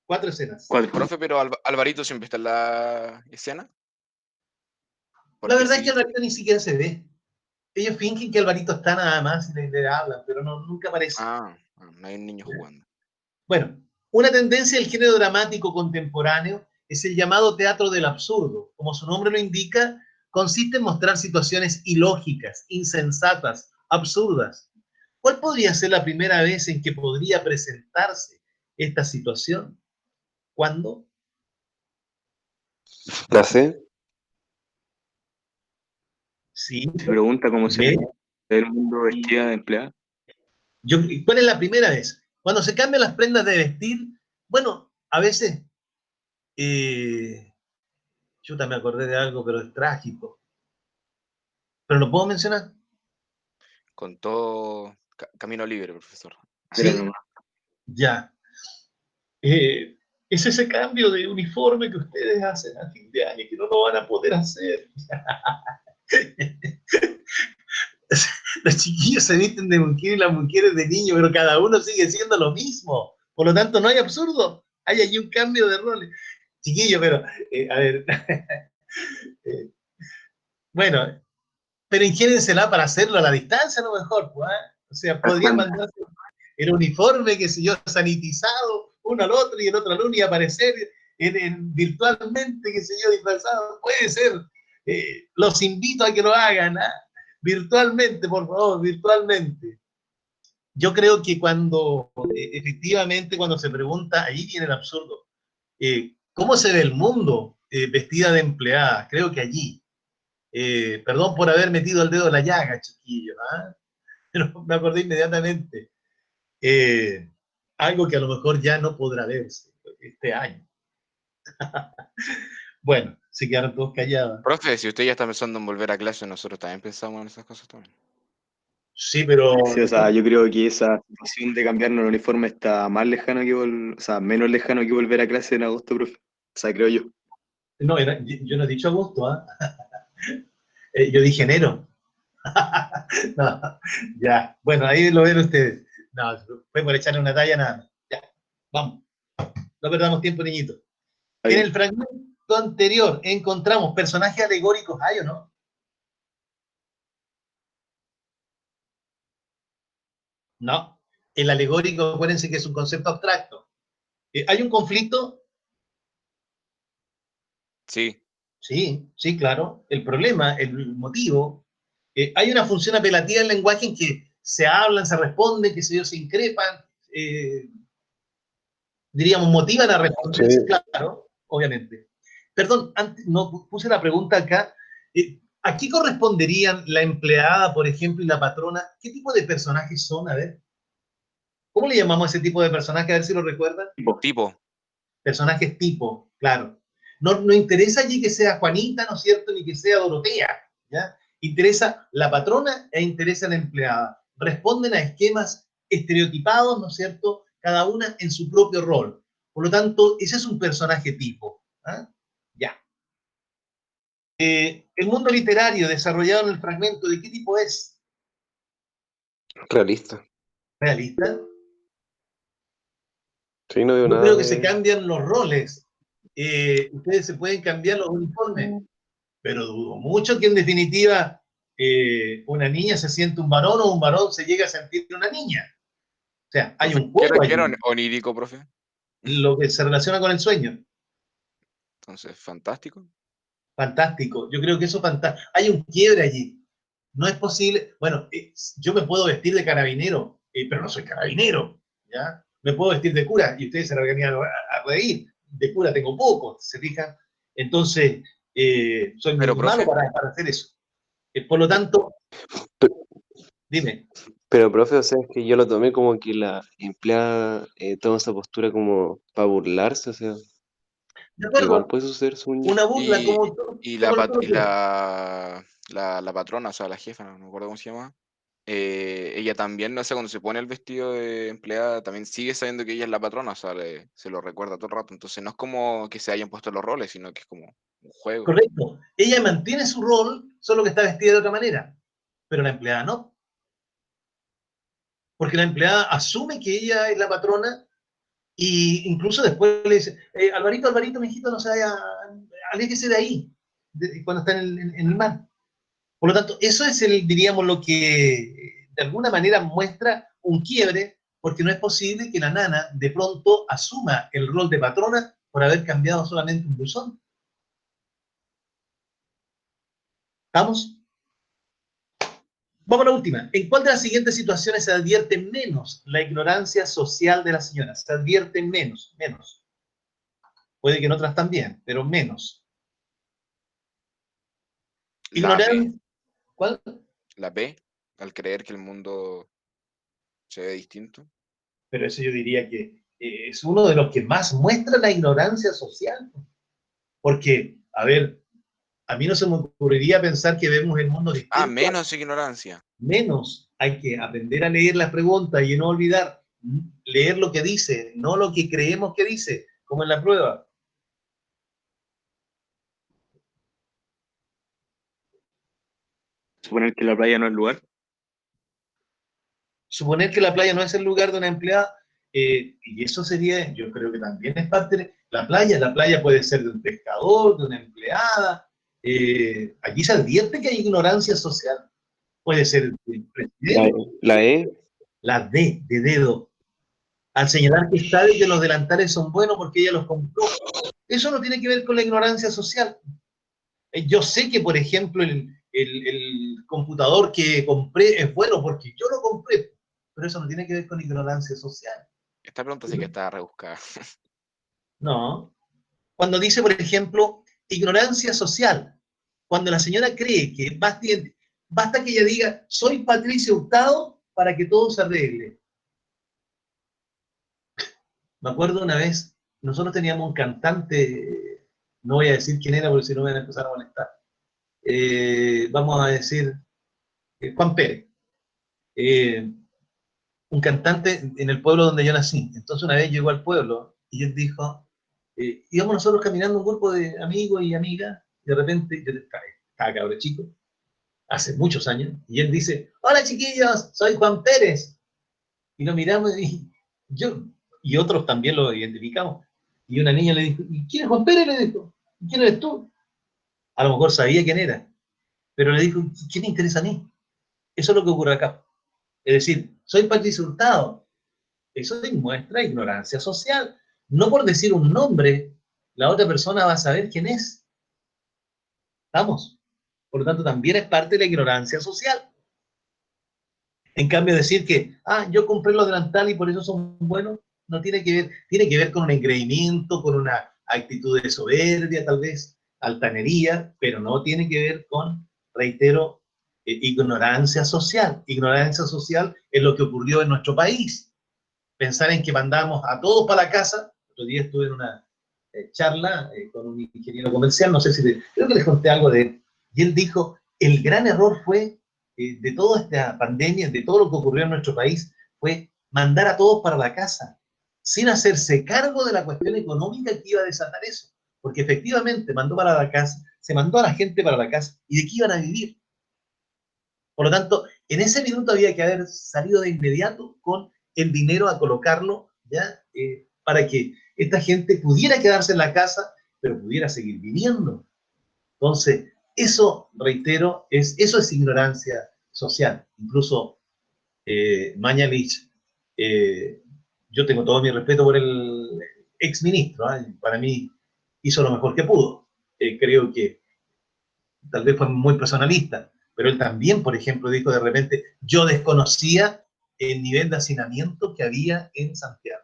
4 escenas. 4. profe, pero Alvarito siempre está en la escena. ¿Por La qué verdad es que seguir? en realidad ni siquiera se ve. Ellos fingen que Alvarito está nada más y le hablan, pero no, nunca aparece. No hay un niño jugando. Bueno, una tendencia del género dramático contemporáneo es el llamado teatro del absurdo. Como su nombre lo indica, consiste en mostrar situaciones ilógicas, insensatas, absurdas. ¿Cuál podría ser la primera vez en que podría presentarse esta situación? ¿Cuándo? ¿La sé? Sí. Se pregunta cómo se ¿Ve? ve el mundo vestida de empleada. ¿Cuál es la primera vez? Cuando se cambian las prendas de vestir, bueno, a veces Chuta, me acordé de algo, pero es trágico. ¿Pero lo puedo mencionar? Con todo camino libre, profesor. Sí, ya. Es ese cambio de uniforme que ustedes hacen a fin de año, que no lo van a poder hacer. Los chiquillos se visten de mujer y las mujeres de niño, pero cada uno sigue siendo lo mismo. Por lo tanto, no hay absurdo. Hay allí un cambio de roles. Chiquillo, pero, a ver, bueno, pero ingéniensela para hacerlo a la distancia, a lo mejor, pues, ¿eh? O sea, podrían mandarse el uniforme, qué sé yo, sanitizado, uno al otro y el otro al uno y aparecer virtualmente, qué sé yo, disfrazado. Puede ser. Los invito a que lo hagan, ¿eh? Virtualmente, por favor, virtualmente. Yo creo que cuando, efectivamente, cuando se pregunta, ahí viene el absurdo, ¿cómo se ve el mundo vestida de empleada? Creo que allí. Perdón por haber metido el dedo en la llaga, chiquillos, ¿eh? Pero me acordé inmediatamente. Eh, Algo que a lo mejor ya no podrá verse este año. Bueno, se quedaron todos callados. Profe, si usted ya está pensando en volver a clase, nosotros también pensamos en esas cosas también. Sí, pero... Sí, o sea, yo creo que esa situación de cambiarnos el uniforme está más lejano que o sea, menos lejano que volver a clase en agosto, profe. O sea, creo yo. No, yo no he dicho agosto, ¿eh? Yo dije enero. No, ya, bueno, ahí lo ven ustedes. No, fue por echarle una talla nada más. Ya, vamos. No perdamos tiempo, niñito. En el fragmento anterior encontramos personajes alegóricos, ¿hay o no? No. El alegórico, acuérdense que es un concepto abstracto. ¿Hay un conflicto? Sí, Sí, sí, claro. El problema, el motivo, hay una función apelativa del lenguaje en que se hablan, se responden, que se increpan, eh, diríamos, motivan a responderse, Sí. claro, obviamente. Perdón, antes, no puse la pregunta acá. ¿A qué corresponderían la empleada, por ejemplo, y la patrona? ¿Qué tipo de personajes son? A ver, ¿cómo le llamamos a ese tipo de personaje? A ver si lo recuerdan. tipo. Personajes tipo, claro. No, no interesa allí que sea Juanita, ¿no es cierto? Ni que sea Dorotea, ¿ya? Interesa la patrona e interesa la empleada. Responden a esquemas estereotipados, ¿no es cierto? Cada una en su propio rol. Por lo tanto, ese es un personaje tipo. ¿Ah? Ya. El mundo literario desarrollado en el fragmento, ¿de qué tipo es? Realista. ¿Realista? Sí, no veo Yo nada creo que se de... cambian los roles. Ustedes se pueden cambiar los uniformes, pero dudo mucho que en definitiva una niña se siente un varón o un varón se llega a sentir una niña. O sea, hay Profe, un juego qué era allí, onírico, profe? lo que se relaciona con el sueño. Entonces, fantástico. Fantástico. Yo creo que eso es fantástico. Hay un quiebre allí. No es posible. Bueno, yo me puedo vestir de carabinero, pero no soy carabinero. ¿Ya? Me puedo vestir de cura y ustedes se van a reír. De cura tengo poco, ¿se fijan? Entonces, soy Pero, muy malo profe, para hacer eso. Por lo tanto, dime. Pero, profe, o sea, es que yo lo tomé como que la empleada toma esa postura como para burlarse, o sea, De igual acuerdo, puede suceder, según yo. una burla y, como, y, la, como lo pat- y propio. la patrona, o sea, la jefa, no me acuerdo cómo se llama, ella también, no sé, cuando se pone el vestido de empleada, también sigue sabiendo que ella es la patrona, o sea, se lo recuerda todo el rato. Entonces no es como que se hayan puesto los roles, sino que es como un juego. Correcto. Ella mantiene su rol, solo que está vestida de otra manera. Pero la empleada no. Porque la empleada asume que ella es la patrona y incluso después le dice, Alvarito, Alvarito, mijito, no se vaya, aléjese de ahí, cuando está en el mar. Por lo tanto, eso es, diríamos, lo que de alguna manera muestra un quiebre, porque no es posible que la nana de pronto asuma el rol de patrona por haber cambiado solamente un buzón. ¿Estamos? Vamos a la última. ¿En cuál de las siguientes situaciones se advierte menos la ignorancia social de la señora? Se advierte menos, menos. Puede que en otras también, pero menos. La B, Ignorancia. ¿Cuál? la B, al creer que el mundo se ve distinto. Pero eso yo diría que es uno de los que más muestra la ignorancia social. Porque, a ver, a mí no se me ocurriría pensar que vemos el mundo distinto. Ah, menos ignorancia. Menos hay que aprender a leer las preguntas y no olvidar leer lo que dice, no lo que creemos que dice, como en la prueba. Suponer que la playa no es lugar. Suponer que la playa no es el lugar de una empleada, y eso sería, yo creo que también es parte de la playa puede ser de un pescador, de una empleada, aquí se advierte que hay ignorancia social, puede ser del presidente, La E, la D, de dedo, al señalar que sabe que los delantales son buenos porque ella los compró. Eso no tiene que ver con la ignorancia social. Yo sé que, por ejemplo, el computador que compré es bueno porque yo lo compré, pero eso no tiene que ver con ignorancia social. Esta pregunta sí que está rebuscada. No. Cuando dice, por ejemplo, ignorancia social, cuando la señora cree que basta que ella diga, soy Patricia Hurtado para que todo se arregle. Me acuerdo una vez, nosotros teníamos un cantante, no voy a decir quién era porque si no me van a empezar a molestar. Vamos a decir Juan Pérez, un cantante en el pueblo donde yo nací. Entonces una vez llegó al pueblo y él dijo, íbamos nosotros caminando un grupo de amigos y amigas, y de repente, yo estaba cabrón chico, hace muchos años, y él dice, hola chiquillos, soy Juan Pérez. Y lo miramos y otros también lo identificamos. Y una niña le dijo, ¿y quién es Juan Pérez? Le dijo, ¿y quién eres tú? A lo mejor sabía quién era, pero le dijo, ¿qué me interesa a mí? Eso es lo que ocurre acá. Es decir, soy Patricio Hurtado. Eso demuestra ignorancia social. No por decir un nombre, la otra persona va a saber quién es. ¿Estamos? Por lo tanto, también es parte de la ignorancia social. En cambio, decir que, yo compré los delantales y por eso son buenos, no tiene que ver con un engreimiento, con una actitud de soberbia, tal vez, altanería, pero no tiene que ver con, reitero, ignorancia social. Ignorancia social es lo que ocurrió en nuestro país. Pensar en que mandamos a todos para la casa. Otro día estuve en una charla con un ingeniero comercial, no sé si creo que les conté algo de él, y él dijo, el gran error fue de toda esta pandemia, de todo lo que ocurrió en nuestro país, fue mandar a todos para la casa, sin hacerse cargo de la cuestión económica que iba a desatar eso. Porque efectivamente mandó para la casa, se mandó a la gente para la casa, ¿y de qué iban a vivir? Por lo tanto, en ese minuto había que haber salido de inmediato con el dinero a colocarlo, ¿ya? Para que esta gente pudiera quedarse en la casa, pero pudiera seguir viviendo. Entonces, eso, reitero, eso es ignorancia social. Incluso Mañalich, yo tengo todo mi respeto por el exministro, para mí hizo lo mejor que pudo. Creo que tal vez fue muy personalista, pero él también, por ejemplo, dijo de repente, yo desconocía el nivel de hacinamiento que había en Santiago.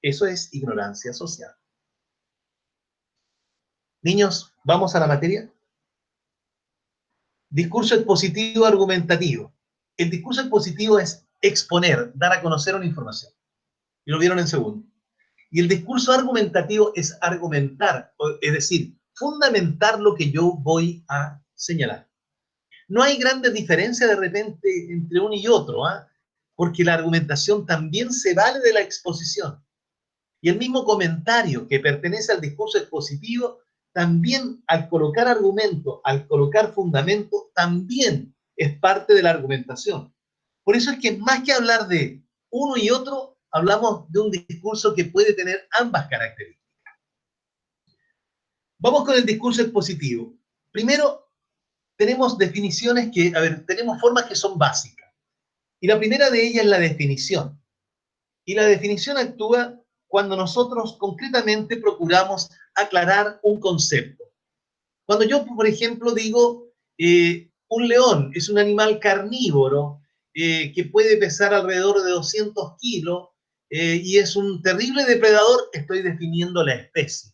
Eso es ignorancia social. Niños, vamos a la materia. Discurso expositivo argumentativo. El discurso expositivo es exponer, dar a conocer una información. Y lo vieron en segundo. Y el discurso argumentativo es argumentar, es decir, fundamentar lo que yo voy a señalar. No hay grandes diferencias de repente entre uno y otro, porque la argumentación también se vale de la exposición. Y el mismo comentario que pertenece al discurso expositivo, también al colocar argumento, al colocar fundamento, también es parte de la argumentación. Por eso es que más que hablar de uno y otro, hablamos de un discurso que puede tener ambas características. Vamos con el discurso expositivo. Primero, tenemos definiciones que, tenemos formas que son básicas. Y la primera de ellas es la definición. Y la definición actúa cuando nosotros concretamente procuramos aclarar un concepto. Cuando yo, por ejemplo, digo, un león es un animal carnívoro que puede pesar alrededor de 200 kilos y es un terrible depredador, estoy definiendo la especie.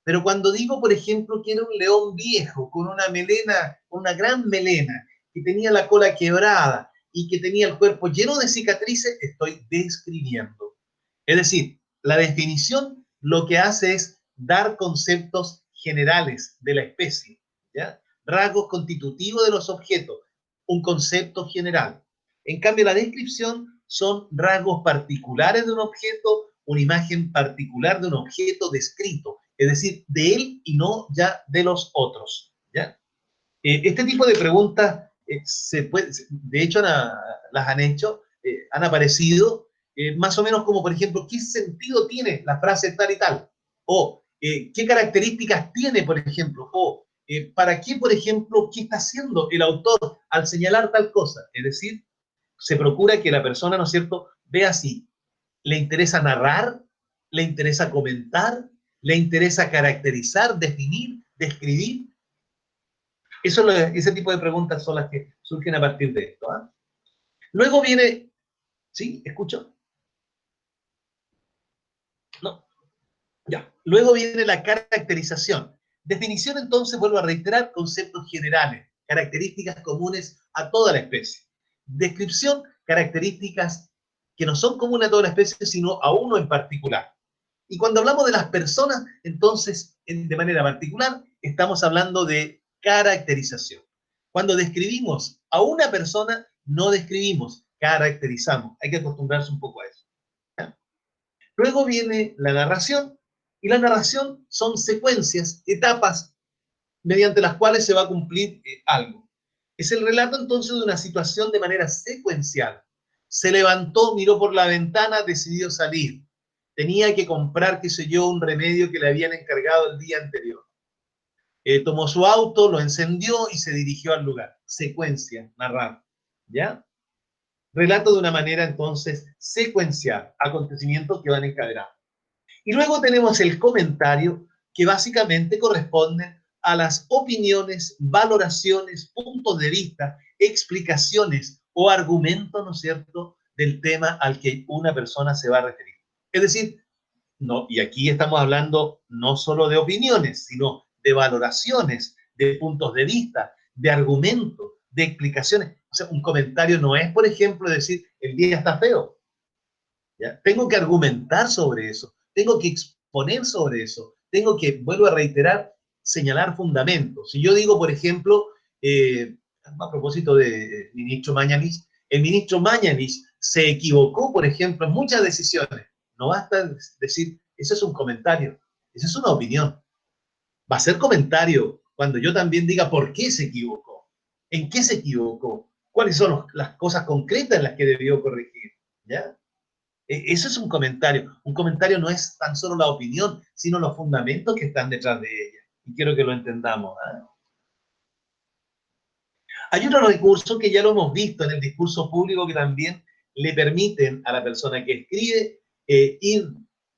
Pero cuando digo, por ejemplo, que era un león viejo, con una melena, una gran melena, que tenía la cola quebrada y que tenía el cuerpo lleno de cicatrices, estoy describiendo. Es decir, la definición lo que hace es dar conceptos generales de la especie, ¿ya? Rasgos constitutivos de los objetos, un concepto general. En cambio, la descripción son rasgos particulares de un objeto, una imagen particular de un objeto descrito, es decir, de él y no ya de los otros, ¿ya? Este tipo de preguntas de hecho las han hecho, han aparecido más o menos como, por ejemplo, ¿qué sentido tiene la frase tal y tal? O ¿qué características tiene, por ejemplo? O ¿para qué, por ejemplo, qué está haciendo el autor al señalar tal cosa? Es decir, se procura que la persona, ¿no es cierto?, vea si le interesa narrar, le interesa comentar, le interesa caracterizar, definir, describir. Ese tipo de preguntas son las que surgen a partir de esto. ¿Ah? Luego viene, ¿sí? ¿Escucho? No, ya. Luego viene la caracterización. Definición, entonces, vuelvo a reiterar, conceptos generales, características comunes a toda la especie. Descripción, características que no son comunes a toda la especie, sino a uno en particular. Y cuando hablamos de las personas, entonces, de manera particular, estamos hablando de caracterización. Cuando describimos a una persona, no describimos, caracterizamos. Hay que acostumbrarse un poco a eso. ¿Ya? Luego viene la narración, y la narración son secuencias, etapas, mediante las cuales se va a cumplir algo. Es el relato entonces de una situación de manera secuencial. Se levantó, miró por la ventana, decidió salir. Tenía que comprar, qué sé yo, un remedio que le habían encargado el día anterior. Tomó su auto, lo encendió y se dirigió al lugar. Secuencia, narrar. ¿Ya? Relato de una manera entonces secuencial, acontecimientos que van encadenados. Y luego tenemos el comentario, que básicamente corresponde a las opiniones, valoraciones, puntos de vista, explicaciones o argumentos, ¿no es cierto?, del tema al que una persona se va a referir. Es decir, no, y aquí estamos hablando no solo de opiniones, sino de valoraciones, de puntos de vista, de argumentos, de explicaciones. O sea, un comentario no es, por ejemplo, decir, el día está feo. ¿Ya? Tengo que argumentar sobre eso, tengo que exponer sobre eso, tengo que, vuelvo a reiterar, señalar fundamentos. Si yo digo, por ejemplo, a propósito del ministro Mañalich, el ministro Mañalich se equivocó, por ejemplo, en muchas decisiones. No basta decir, eso es un comentario, esa es una opinión. Va a ser comentario cuando yo también diga por qué se equivocó, en qué se equivocó, cuáles son las cosas concretas en las que debió corregir. ¿Ya? Eso es un comentario. Un comentario no es tan solo la opinión, sino los fundamentos que están detrás de ella. Y quiero que lo entendamos. ¿Eh? Hay otro recurso que ya lo hemos visto en el discurso público que también le permiten a la persona que escribe ir,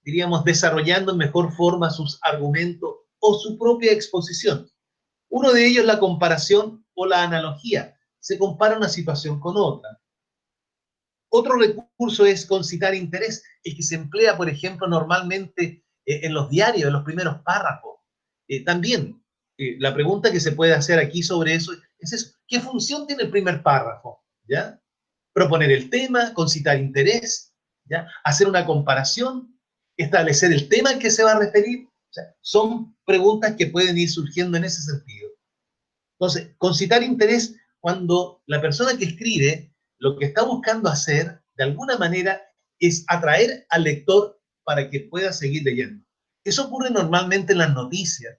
diríamos, desarrollando en mejor forma sus argumentos o su propia exposición. Uno de ellos es la comparación o la analogía. Se compara una situación con otra. Otro recurso es concitar interés, el que se emplea, por ejemplo, normalmente en los diarios, en los primeros párrafos. También, la pregunta que se puede hacer aquí sobre eso es eso. ¿Qué función tiene el primer párrafo? ¿Ya? Proponer el tema, concitar interés, ¿ya? Hacer una comparación, establecer el tema al que se va a referir. O sea, son preguntas que pueden ir surgiendo en ese sentido. Entonces, concitar interés cuando la persona que escribe lo que está buscando hacer, de alguna manera, es atraer al lector para que pueda seguir leyendo. Eso ocurre normalmente en las noticias.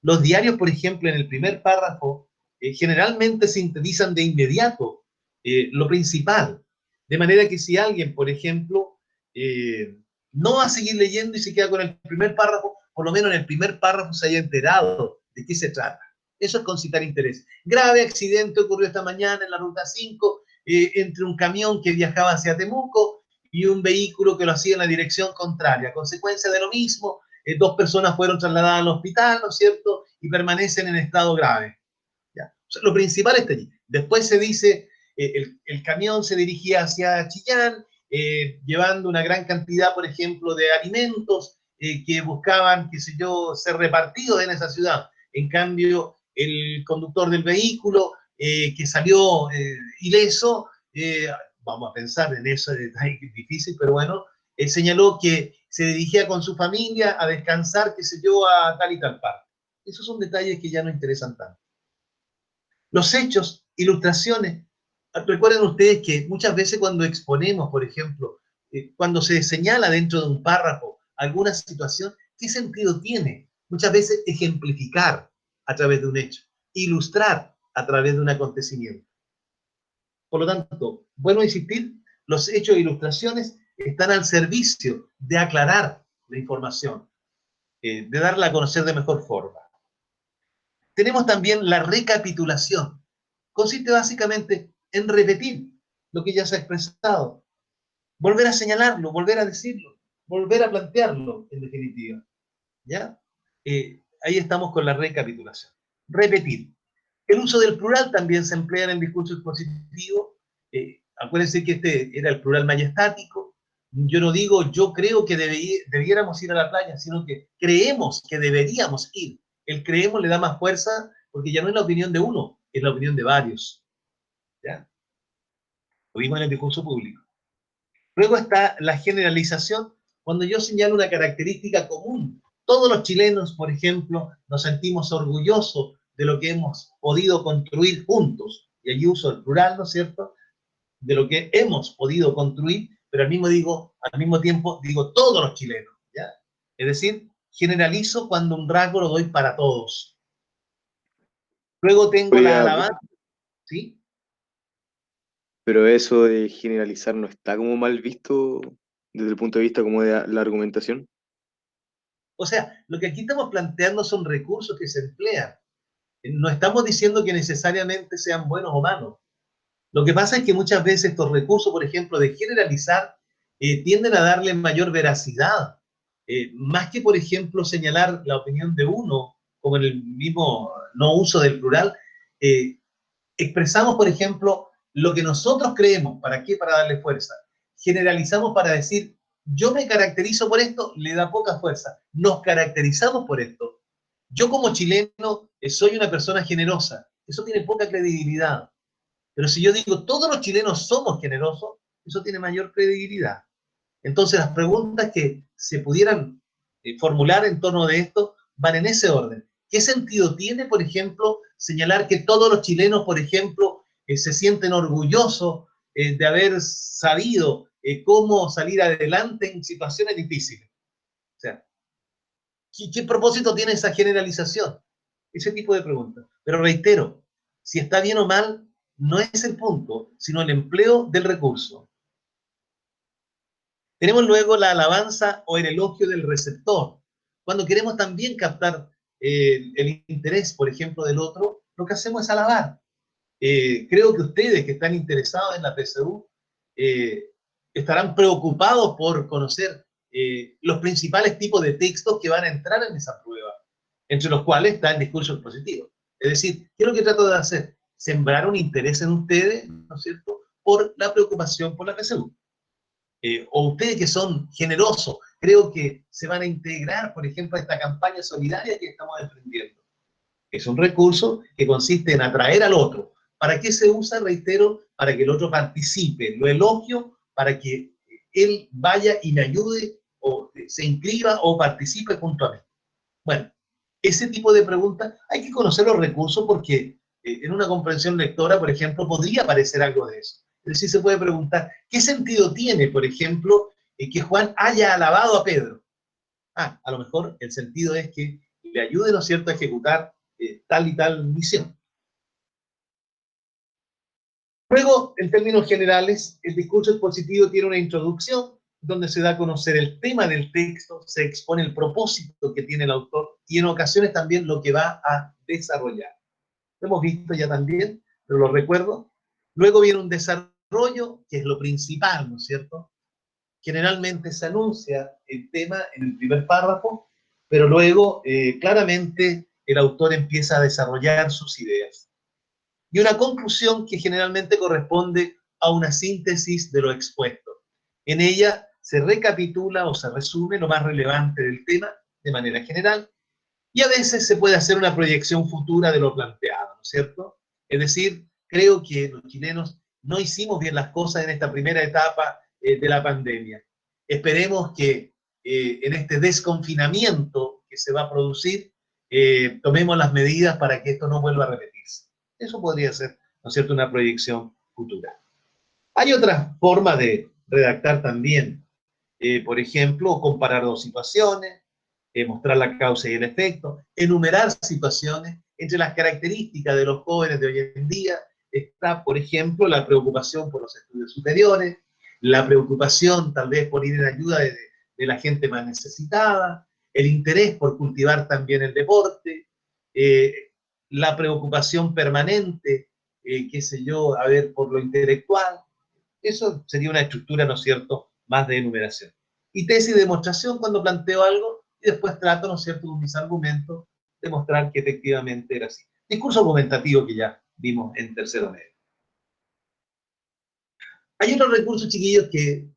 Los diarios, por ejemplo, en el primer párrafo, generalmente sintetizan de inmediato lo principal. De manera que si alguien, por ejemplo, no va a seguir leyendo y se queda con el primer párrafo, por lo menos en el primer párrafo se haya enterado de qué se trata. Eso es concitar interés. Grave accidente ocurrió esta mañana en la ruta 5 entre un camión que viajaba hacia Temuco y un vehículo que lo hacía en la dirección contraria. A consecuencia de lo mismo, 2 personas fueron trasladadas al hospital, ¿no es cierto? Y permanecen en estado grave. ¿Ya? O sea, lo principal está allí. Después se dice, el camión se dirigía hacia Chillán, llevando una gran cantidad, por ejemplo, de alimentos que buscaban, qué sé yo, ser repartidos en esa ciudad. En cambio, el conductor del vehículo, que salió ileso, vamos a pensar en eso, es difícil, pero bueno, señaló que se dirigía con su familia a descansar, qué sé yo, a tal y tal parte. Esos son detalles que ya no interesan tanto. Los hechos, ilustraciones. Recuerden ustedes que muchas veces cuando exponemos, por ejemplo, cuando se señala dentro de un párrafo alguna situación, ¿qué sentido tiene? Muchas veces ejemplificar a través de un hecho, ilustrar a través de un acontecimiento. Por lo tanto, bueno insistir, los hechos e ilustraciones están al servicio de aclarar la información, de darla a conocer de mejor forma. Tenemos también la recapitulación. Consiste básicamente en repetir lo que ya se ha expresado, volver a señalarlo, volver a decirlo, volver a plantearlo, en definitiva. ¿Ya? Ahí estamos con la recapitulación. Repetir. El uso del plural también se emplea en el discurso expositivo. Acuérdense que este era el plural majestático. Yo no digo, yo creo que debiéramos ir a la playa, sino que creemos que deberíamos ir. El creemos le da más fuerza porque ya no es la opinión de uno, es la opinión de varios. ¿Ya? Lo vimos en el discurso público. Luego está la generalización, cuando yo señalo una característica común. Todos los chilenos, por ejemplo, nos sentimos orgullosos de lo que hemos podido construir juntos. Y allí uso el plural, ¿no es cierto? De lo que hemos podido construir, pero al mismo tiempo digo todos los chilenos. ¿Ya? Es decir, generalizo cuando un rasgo lo doy para todos. Luego tengo la alabanza. ¿Sí? Pero eso de generalizar no está como mal visto desde el punto de vista como de la argumentación. O sea, lo que aquí estamos planteando son recursos que se emplean. No estamos diciendo que necesariamente sean buenos o malos. Lo que pasa es que muchas veces estos recursos, por ejemplo, de generalizar, tienden a darle mayor veracidad. Más que, por ejemplo, señalar la opinión de uno, como en el mismo no uso del plural, expresamos, por ejemplo, lo que nosotros creemos. ¿Para qué? Para darle fuerza. Generalizamos para decir, yo me caracterizo por esto, le da poca fuerza. Nos caracterizamos por esto. Yo como chileno soy una persona generosa. Eso tiene poca credibilidad. Pero si yo digo, todos los chilenos somos generosos, eso tiene mayor credibilidad. Entonces, las preguntas que se pudieran formular en torno de esto van en ese orden. ¿Qué sentido tiene, por ejemplo, señalar que todos los chilenos, por ejemplo, se sienten orgullosos de haber sabido cómo salir adelante en situaciones difíciles? O sea, ¿qué propósito tiene esa generalización? Ese tipo de preguntas. Pero reitero, si está bien o mal, no es el punto, sino el empleo del recurso. Tenemos luego la alabanza o el elogio del receptor. Cuando queremos también captar el interés, por ejemplo, del otro, lo que hacemos es alabar. Creo que ustedes que están interesados en la PSU estarán preocupados por conocer los principales tipos de textos que van a entrar en esa prueba, entre los cuales está el discurso expositivo. Es decir, ¿qué es lo que trato de hacer? Sembrar un interés en ustedes, ¿no es cierto?, por la preocupación por la PSU. O ustedes que son generosos, creo que se van a integrar, por ejemplo, a esta campaña solidaria que estamos emprendiendo. Es un recurso que consiste en atraer al otro. ¿Para qué se usa? Reitero, para que el otro participe. Lo elogio para que él vaya y me ayude, o se inscriba o participe junto a mí. Bueno, ese tipo de preguntas hay que conocer los recursos porque en una comprensión lectora, por ejemplo, podría aparecer algo de eso. Es decir, se puede preguntar, ¿qué sentido tiene, por ejemplo, que Juan haya alabado a Pedro? A lo mejor el sentido es que le ayude, ¿no es cierto?, a ejecutar tal y tal misión. Luego, en términos generales, el discurso expositivo tiene una introducción donde se da a conocer el tema del texto, se expone el propósito que tiene el autor y en ocasiones también lo que va a desarrollar. Lo hemos visto ya también, pero lo recuerdo. Luego viene un desarrollo, que es lo principal, ¿no es cierto? Generalmente se anuncia el tema en el primer párrafo, pero luego claramente el autor empieza a desarrollar sus ideas. Y una conclusión que generalmente corresponde a una síntesis de lo expuesto. En ella se recapitula o se resume lo más relevante del tema de manera general y a veces se puede hacer una proyección futura de lo planteado, ¿no es cierto? Es decir, creo que los chilenos no hicimos bien las cosas en esta primera etapa de la pandemia. esperemos que en este desconfinamiento que se va a producir, tomemos las medidas para que esto no vuelva a repetirse. Eso podría ser, ¿no es cierto?, una proyección futura. Hay otras formas de redactar también. Por ejemplo, comparar dos situaciones, mostrar la causa y el efecto, enumerar situaciones. Entre las características de los jóvenes de hoy en día está, por ejemplo, la preocupación por los estudios superiores, la preocupación tal vez por ir en ayuda de la gente más necesitada, el interés por cultivar también el deporte, la preocupación permanente, qué sé yo, a ver, por lo intelectual. Eso sería una estructura, ¿no es cierto?, más de enumeración. Y tesis de demostración, cuando planteo algo y después trato, ¿no es cierto?, con mis argumentos, demostrar que efectivamente era así. Discurso argumentativo que ya vimos en tercero medio. Hay otros recursos, chiquillos, que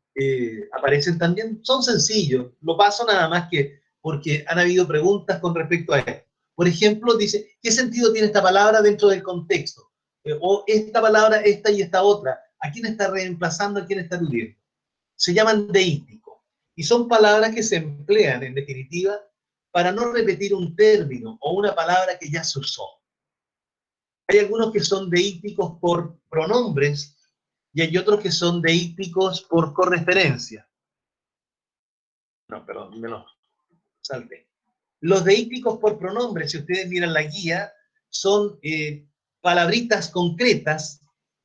aparecen también, son sencillos, lo paso nada más que porque han habido preguntas con respecto a esto. Por ejemplo, dice, ¿qué sentido tiene esta palabra dentro del contexto? O esta palabra, esta y esta otra, ¿a quién está reemplazando, a quién está aludiendo? Se llaman deísticos, y son palabras que se emplean, en definitiva, para no repetir un término o una palabra que ya se usó. Hay algunos que son deísticos por pronombres, y hay otros que son deísticos por correferencia. No, perdón, me lo salté. Los deísticos por pronombres, si ustedes miran la guía, son palabritas concretas,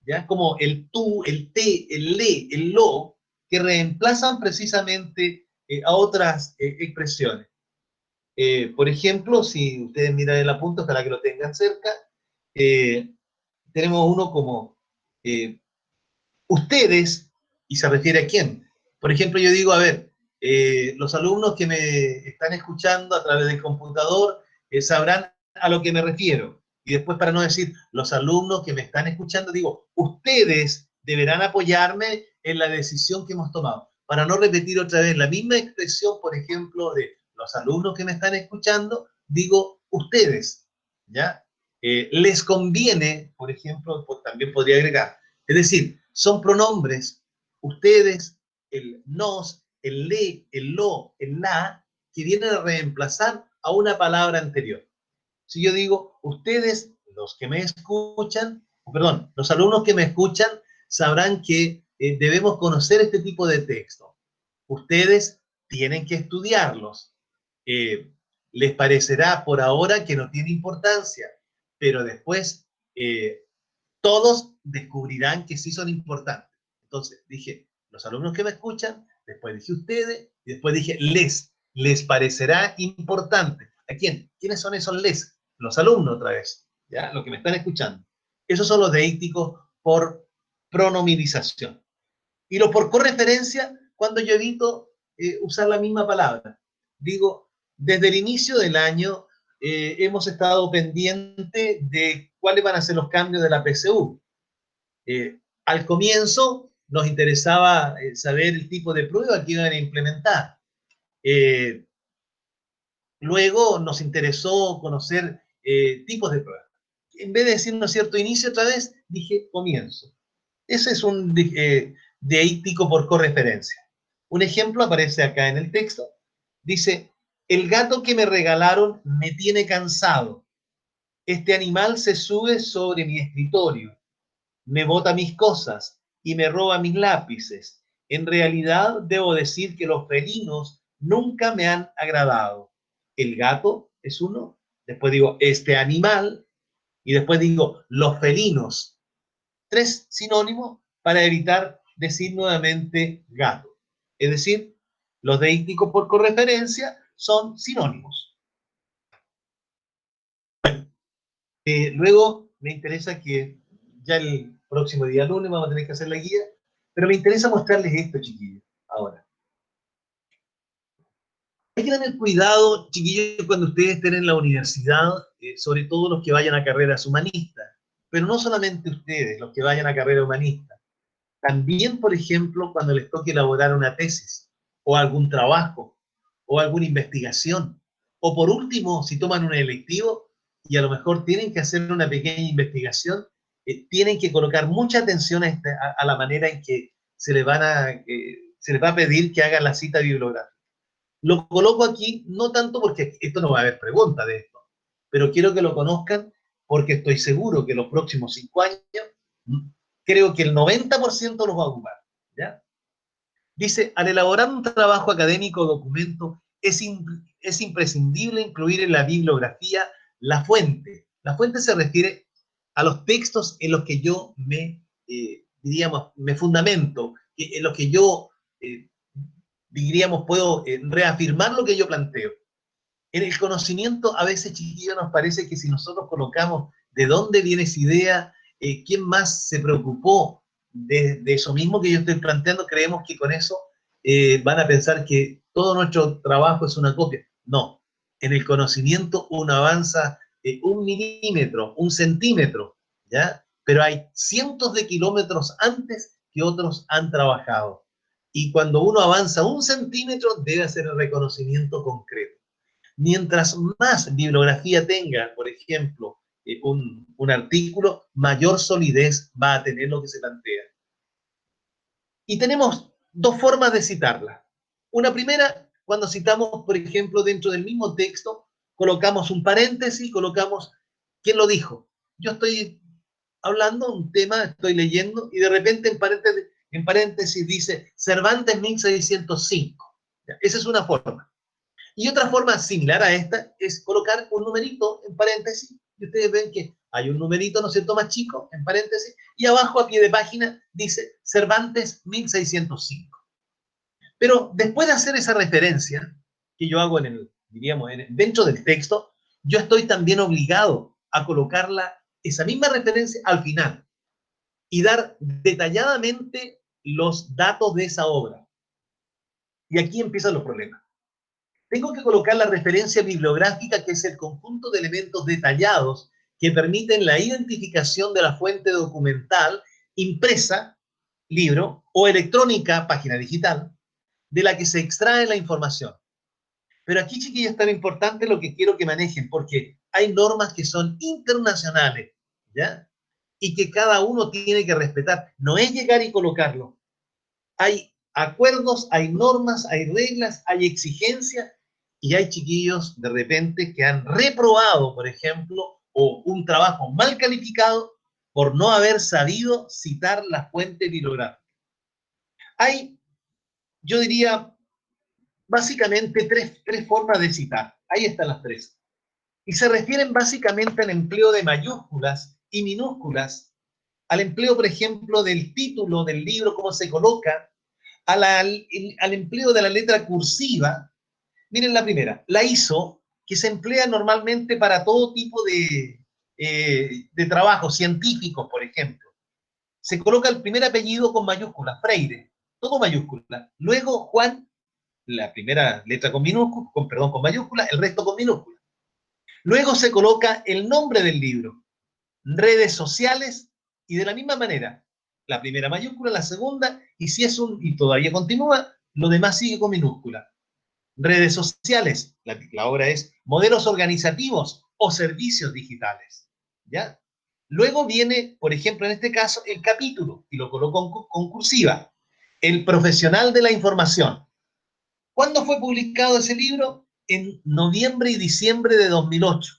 ¿ya? Como el tú, el te, el le, el lo, que reemplazan precisamente a otras expresiones. Por ejemplo, si ustedes miran el apunte, ojalá que lo tengan cerca, tenemos uno como ustedes, y se refiere a quién. Por ejemplo, yo digo, a ver, los alumnos que me están escuchando a través del computador sabrán a lo que me refiero. Y después, para no decir los alumnos que me están escuchando, digo, ustedes deberán apoyarme en la decisión que hemos tomado. Para no repetir otra vez la misma expresión, por ejemplo, de los alumnos que me están escuchando, digo ustedes, ¿ya? Les conviene, por ejemplo, también podría agregar. Es decir, son pronombres, ustedes, el nos, el le, el lo, el la, que vienen a reemplazar a una palabra anterior. Si yo digo, ustedes, los que me escuchan, perdón, los alumnos que me escuchan, sabrán que debemos conocer este tipo de texto. Ustedes tienen que estudiarlos. Les parecerá por ahora que no tiene importancia, pero después todos descubrirán que sí son importantes. Entonces dije, los alumnos que me escuchan, después dije ustedes, y después dije les parecerá importante. ¿A quién? ¿Quiénes son esos les? Los alumnos otra vez, ¿ya? Los que me están escuchando. Esos son los deísticos por pronominización. Y los por correferencia, cuando yo evito usar la misma palabra. Digo, desde el inicio del año hemos estado pendientes de cuáles van a ser los cambios de la PSU. Al comienzo nos interesaba saber el tipo de prueba que iban a implementar. Luego nos interesó conocer tipos de pruebas. En vez de decir, ¿no es cierto?, inicio otra vez, dije comienzo. Ese es un deístico por correferencia. Un ejemplo aparece acá en el texto. Dice, el gato que me regalaron me tiene cansado. Este animal se sube sobre mi escritorio, me bota mis cosas y me roba mis lápices. En realidad, debo decir que los felinos nunca me han agradado. El gato es uno, después digo, este animal, y después digo, los felinos. 3 sinónimos para evitar decir nuevamente gato. Es decir, los deísticos por correferencia son sinónimos. Luego me interesa que ya el próximo día lunes vamos a tener que hacer la guía, pero me interesa mostrarles esto, chiquillos, ahora. Hay que tener cuidado, chiquillos, cuando ustedes estén en la universidad, sobre todo los que vayan a carreras humanistas, pero no solamente ustedes, los que vayan a carrera humanista. También, por ejemplo, cuando les toque elaborar una tesis, o algún trabajo, o alguna investigación, o por último, si toman un electivo, y a lo mejor tienen que hacer una pequeña investigación, tienen que colocar mucha atención a la manera en que se les van a se les va a pedir que hagan la cita bibliográfica. Lo coloco aquí, no tanto porque esto no va a haber pregunta de esto, pero quiero que lo conozcan porque estoy seguro que los próximos 5 años, creo que el 90% los va a ocupar, ¿ya? Dice, al elaborar un trabajo académico o documento, es imprescindible incluir en la bibliografía la fuente. La fuente se refiere a los textos en los que yo diríamos, me fundamento, en los que yo, diríamos, puedo reafirmar lo que yo planteo. En el conocimiento, a veces, chiquillos, nos parece que si nosotros colocamos de dónde viene esa idea, quién más se preocupó de eso mismo que yo estoy planteando, creemos que con eso van a pensar que todo nuestro trabajo es una copia. No, en el conocimiento uno avanza 1 milímetro, 1 centímetro, ¿ya? Pero hay cientos de kilómetros antes que otros han trabajado. Y cuando uno avanza 1 centímetro, debe hacer el reconocimiento concreto. Mientras más bibliografía tenga, por ejemplo, un artículo, mayor solidez va a tener lo que se plantea. Y tenemos 2 formas de citarla. Una primera, cuando citamos, por ejemplo, dentro del mismo texto, colocamos un paréntesis, colocamos quién lo dijo. Yo estoy hablando un tema, estoy leyendo, y de repente en paréntesis dice Cervantes 1605. Esa es una forma. Y otra forma similar a esta es colocar un numerito en paréntesis, y ustedes ven que hay un numerito, ¿no es cierto?, más chico, en paréntesis, y abajo a pie de página dice Cervantes 1605. Pero después de hacer esa referencia, que yo hago dentro del texto, yo estoy también obligado a colocarla, esa misma referencia, al final, y dar detalladamente los datos de esa obra. Y aquí empiezan los problemas. Tengo que colocar la referencia bibliográfica, que es el conjunto de elementos detallados que permiten la identificación de la fuente documental, impresa, libro, o electrónica, página digital, de la que se extrae la información. Pero aquí, chiquillos, es tan importante lo que quiero que manejen, porque hay normas que son internacionales, ¿ya? Y que cada uno tiene que respetar. No es llegar y colocarlo. Hay acuerdos, hay normas, hay reglas, hay exigencias, y hay chiquillos de repente que han reprobado, por ejemplo, o un trabajo mal calificado por no haber sabido citar la fuente bibliográfica. Hay, yo diría, básicamente tres formas de citar. Ahí están las 3. Y se refieren básicamente al empleo de mayúsculas y minúsculas, al empleo, por ejemplo, del título del libro, cómo se coloca, al empleo de la letra cursiva. Miren la primera, la ISO, que se emplea normalmente para todo tipo de trabajos científicos, por ejemplo. Se coloca el primer apellido con mayúsculas, Freire, todo mayúscula. Luego Juan, la primera letra con minúscula, con mayúscula, el resto con minúscula. Luego se coloca el nombre del libro, redes sociales, y de la misma manera, la primera mayúscula, la segunda, y si es y todavía continúa, lo demás sigue con minúscula. Redes sociales, la obra es modelos organizativos o servicios digitales, ¿ya? Luego viene, por ejemplo, en este caso, el capítulo, y lo coloco con cursiva, el profesional de la información. ¿Cuándo fue publicado ese libro? En noviembre y diciembre de 2008.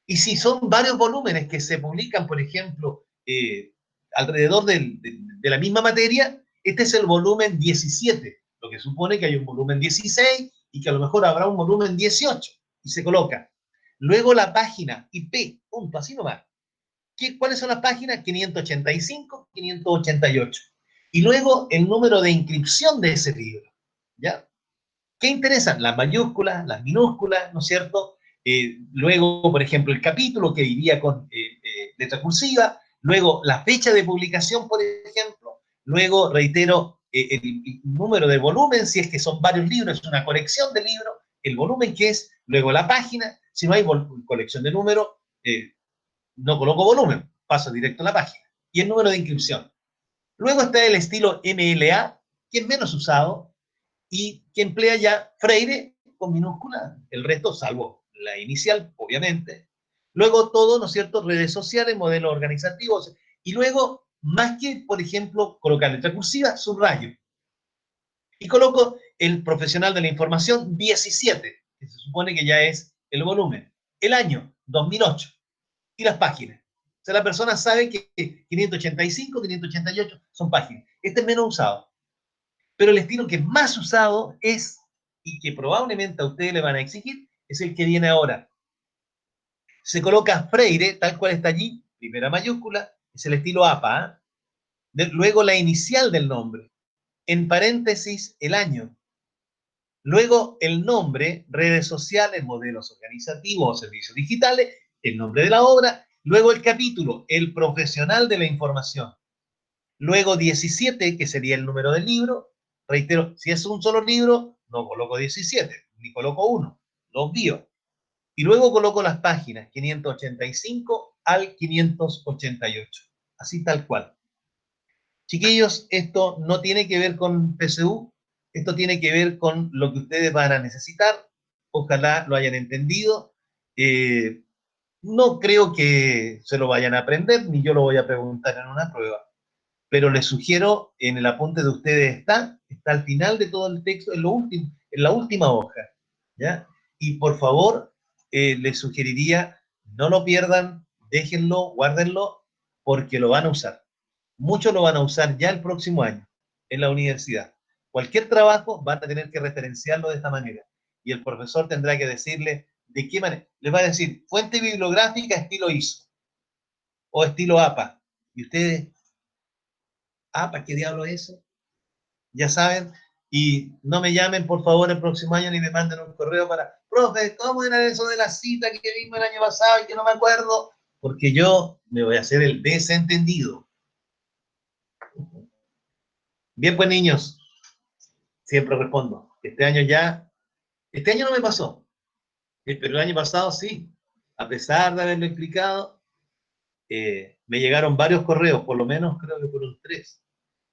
Y si son varios volúmenes que se publican, por ejemplo, alrededor de la misma materia, este es el volumen 17, lo que supone que hay un volumen 16 y que a lo mejor habrá un volumen 18, y se coloca. Luego la página IP, punto, así nomás. ¿Cuáles son las páginas? 585, 588. Y luego el número de inscripción de ese libro, ¿ya? ¿Qué interesan? Las mayúsculas, las minúsculas, ¿no es cierto? Luego, por ejemplo, el capítulo que iría con letra cursiva, luego la fecha de publicación, por ejemplo, luego, reitero, el número de volumen, si es que son varios libros, es una colección de libros, el volumen que es, luego la página, si no hay colección de números, no coloco volumen, paso directo a la página, y el número de inscripción. Luego está el estilo MLA, que es menos usado, y que emplea ya Freire con minúscula, el resto, salvo la inicial, obviamente. Luego todo, ¿no es cierto?, redes sociales, modelos organizativos, y luego, más que, por ejemplo, colocar letra cursiva, subrayo. Y coloco el profesional de la información 17, que se supone que ya es el volumen. El año, 2008. Y las páginas. O sea, la persona sabe que 585, 588 son páginas. Este es menos usado. Pero el estilo que más usado es, y que probablemente a ustedes le van a exigir, es el que viene ahora. Se coloca Freire, tal cual está allí, primera mayúscula, es el estilo APA. Luego la inicial del nombre. En paréntesis, el año. Luego el nombre, redes sociales, modelos organizativos o servicios digitales, el nombre de la obra. Luego el capítulo, el profesional de la información. Luego 17, que sería el número del libro. Reitero, si es un solo libro, no coloco 17, ni coloco 1, lo envío. Y luego coloco las páginas, 585 al 588. Así tal cual. Chiquillos, esto no tiene que ver con PSU, esto tiene que ver con lo que ustedes van a necesitar. Ojalá lo hayan entendido. No creo que se lo vayan a aprender, ni yo lo voy a preguntar en una prueba. Pero les sugiero, en el apunte de ustedes está al final de todo el texto, en la última hoja, ¿ya? Y por favor, les sugeriría, no lo pierdan, déjenlo, guárdenlo, porque lo van a usar. Muchos lo van a usar ya el próximo año en la universidad. Cualquier trabajo van a tener que referenciarlo de esta manera. Y el profesor tendrá que decirle de qué manera. Les va a decir, fuente bibliográfica estilo ISO o estilo APA. Y ustedes, ¿APA qué diablo es eso? Ya saben. Y no me llamen, por favor, el próximo año ni me manden un correo para, profe, ¿cómo era eso de la cita que vimos el año pasado y que no me acuerdo? Porque yo me voy a hacer el desentendido. Bien, pues niños, siempre respondo. Este año no me pasó, pero el año pasado sí. A pesar de haberlo explicado, me llegaron varios correos, por lo menos creo que fueron 3.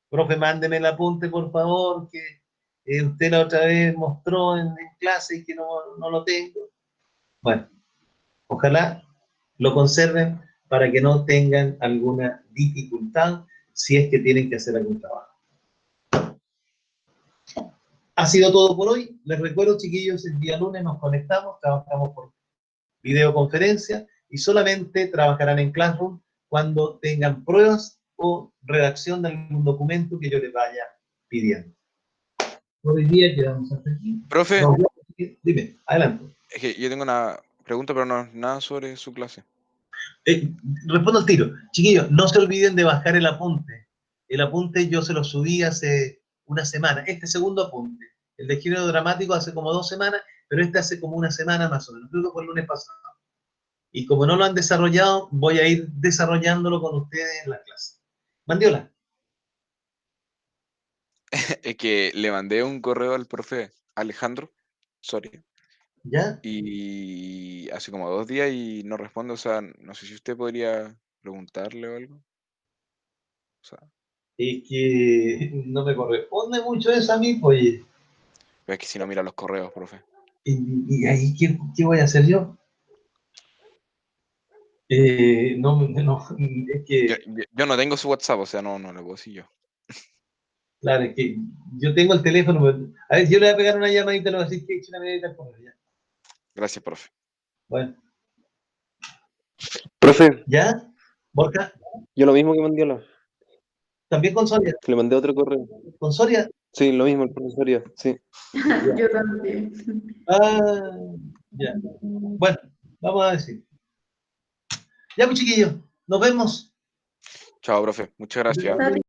Profe, mándeme el apunte, por favor, que usted la otra vez mostró en clase y que no lo tengo. Bueno, ojalá lo conserven para que no tengan alguna dificultad si es que tienen que hacer algún trabajo. Ha sido todo por hoy. Les recuerdo, chiquillos, el día lunes nos conectamos, trabajamos por videoconferencia y solamente trabajarán en Classroom cuando tengan pruebas o redacción de algún documento que yo les vaya pidiendo. Por hoy día quedamos hasta aquí. Profe, No, dime, adelante. es que yo tengo una pregunta, pero no nada sobre su clase. Respondo al tiro. Chiquillos, no se olviden de bajar el apunte. El apunte yo se lo subí hace una semana. Este segundo apunte. El de género dramático hace como 2 semanas, pero este hace como una semana más o menos. Creo que fue el lunes pasado. Y como no lo han desarrollado, voy a ir desarrollándolo con ustedes en la clase. Mandiola. Es que le mandé un correo al profe Alejandro Soria ¿Ya? y hace como 2 días y no responde. O sea, no sé si usted podría preguntarle o algo. O sea, Es que no me corresponde mucho eso a mí, pues. pero es que si no mira los correos, profe. ¿Y ahí qué voy a hacer yo? No, es que, Yo no tengo su WhatsApp, o sea, no le puedo decir yo. claro, es que yo tengo el teléfono. Pero, a ver, yo le voy a pegar una llamadita, le voy a decir que eche una medida al correo, ya. Gracias, profe. Bueno, Profe, ¿ya? ¿Borja? yo lo mismo que Mandiola, ¿También con Soria? que le mandé otro correo. ¿Con Soria? Sí, lo mismo, el profesor, sí. Yo también. Ah, ya. Bueno, vamos a decir. Ya, pues chiquillos, nos vemos. Chao, profe. Muchas gracias.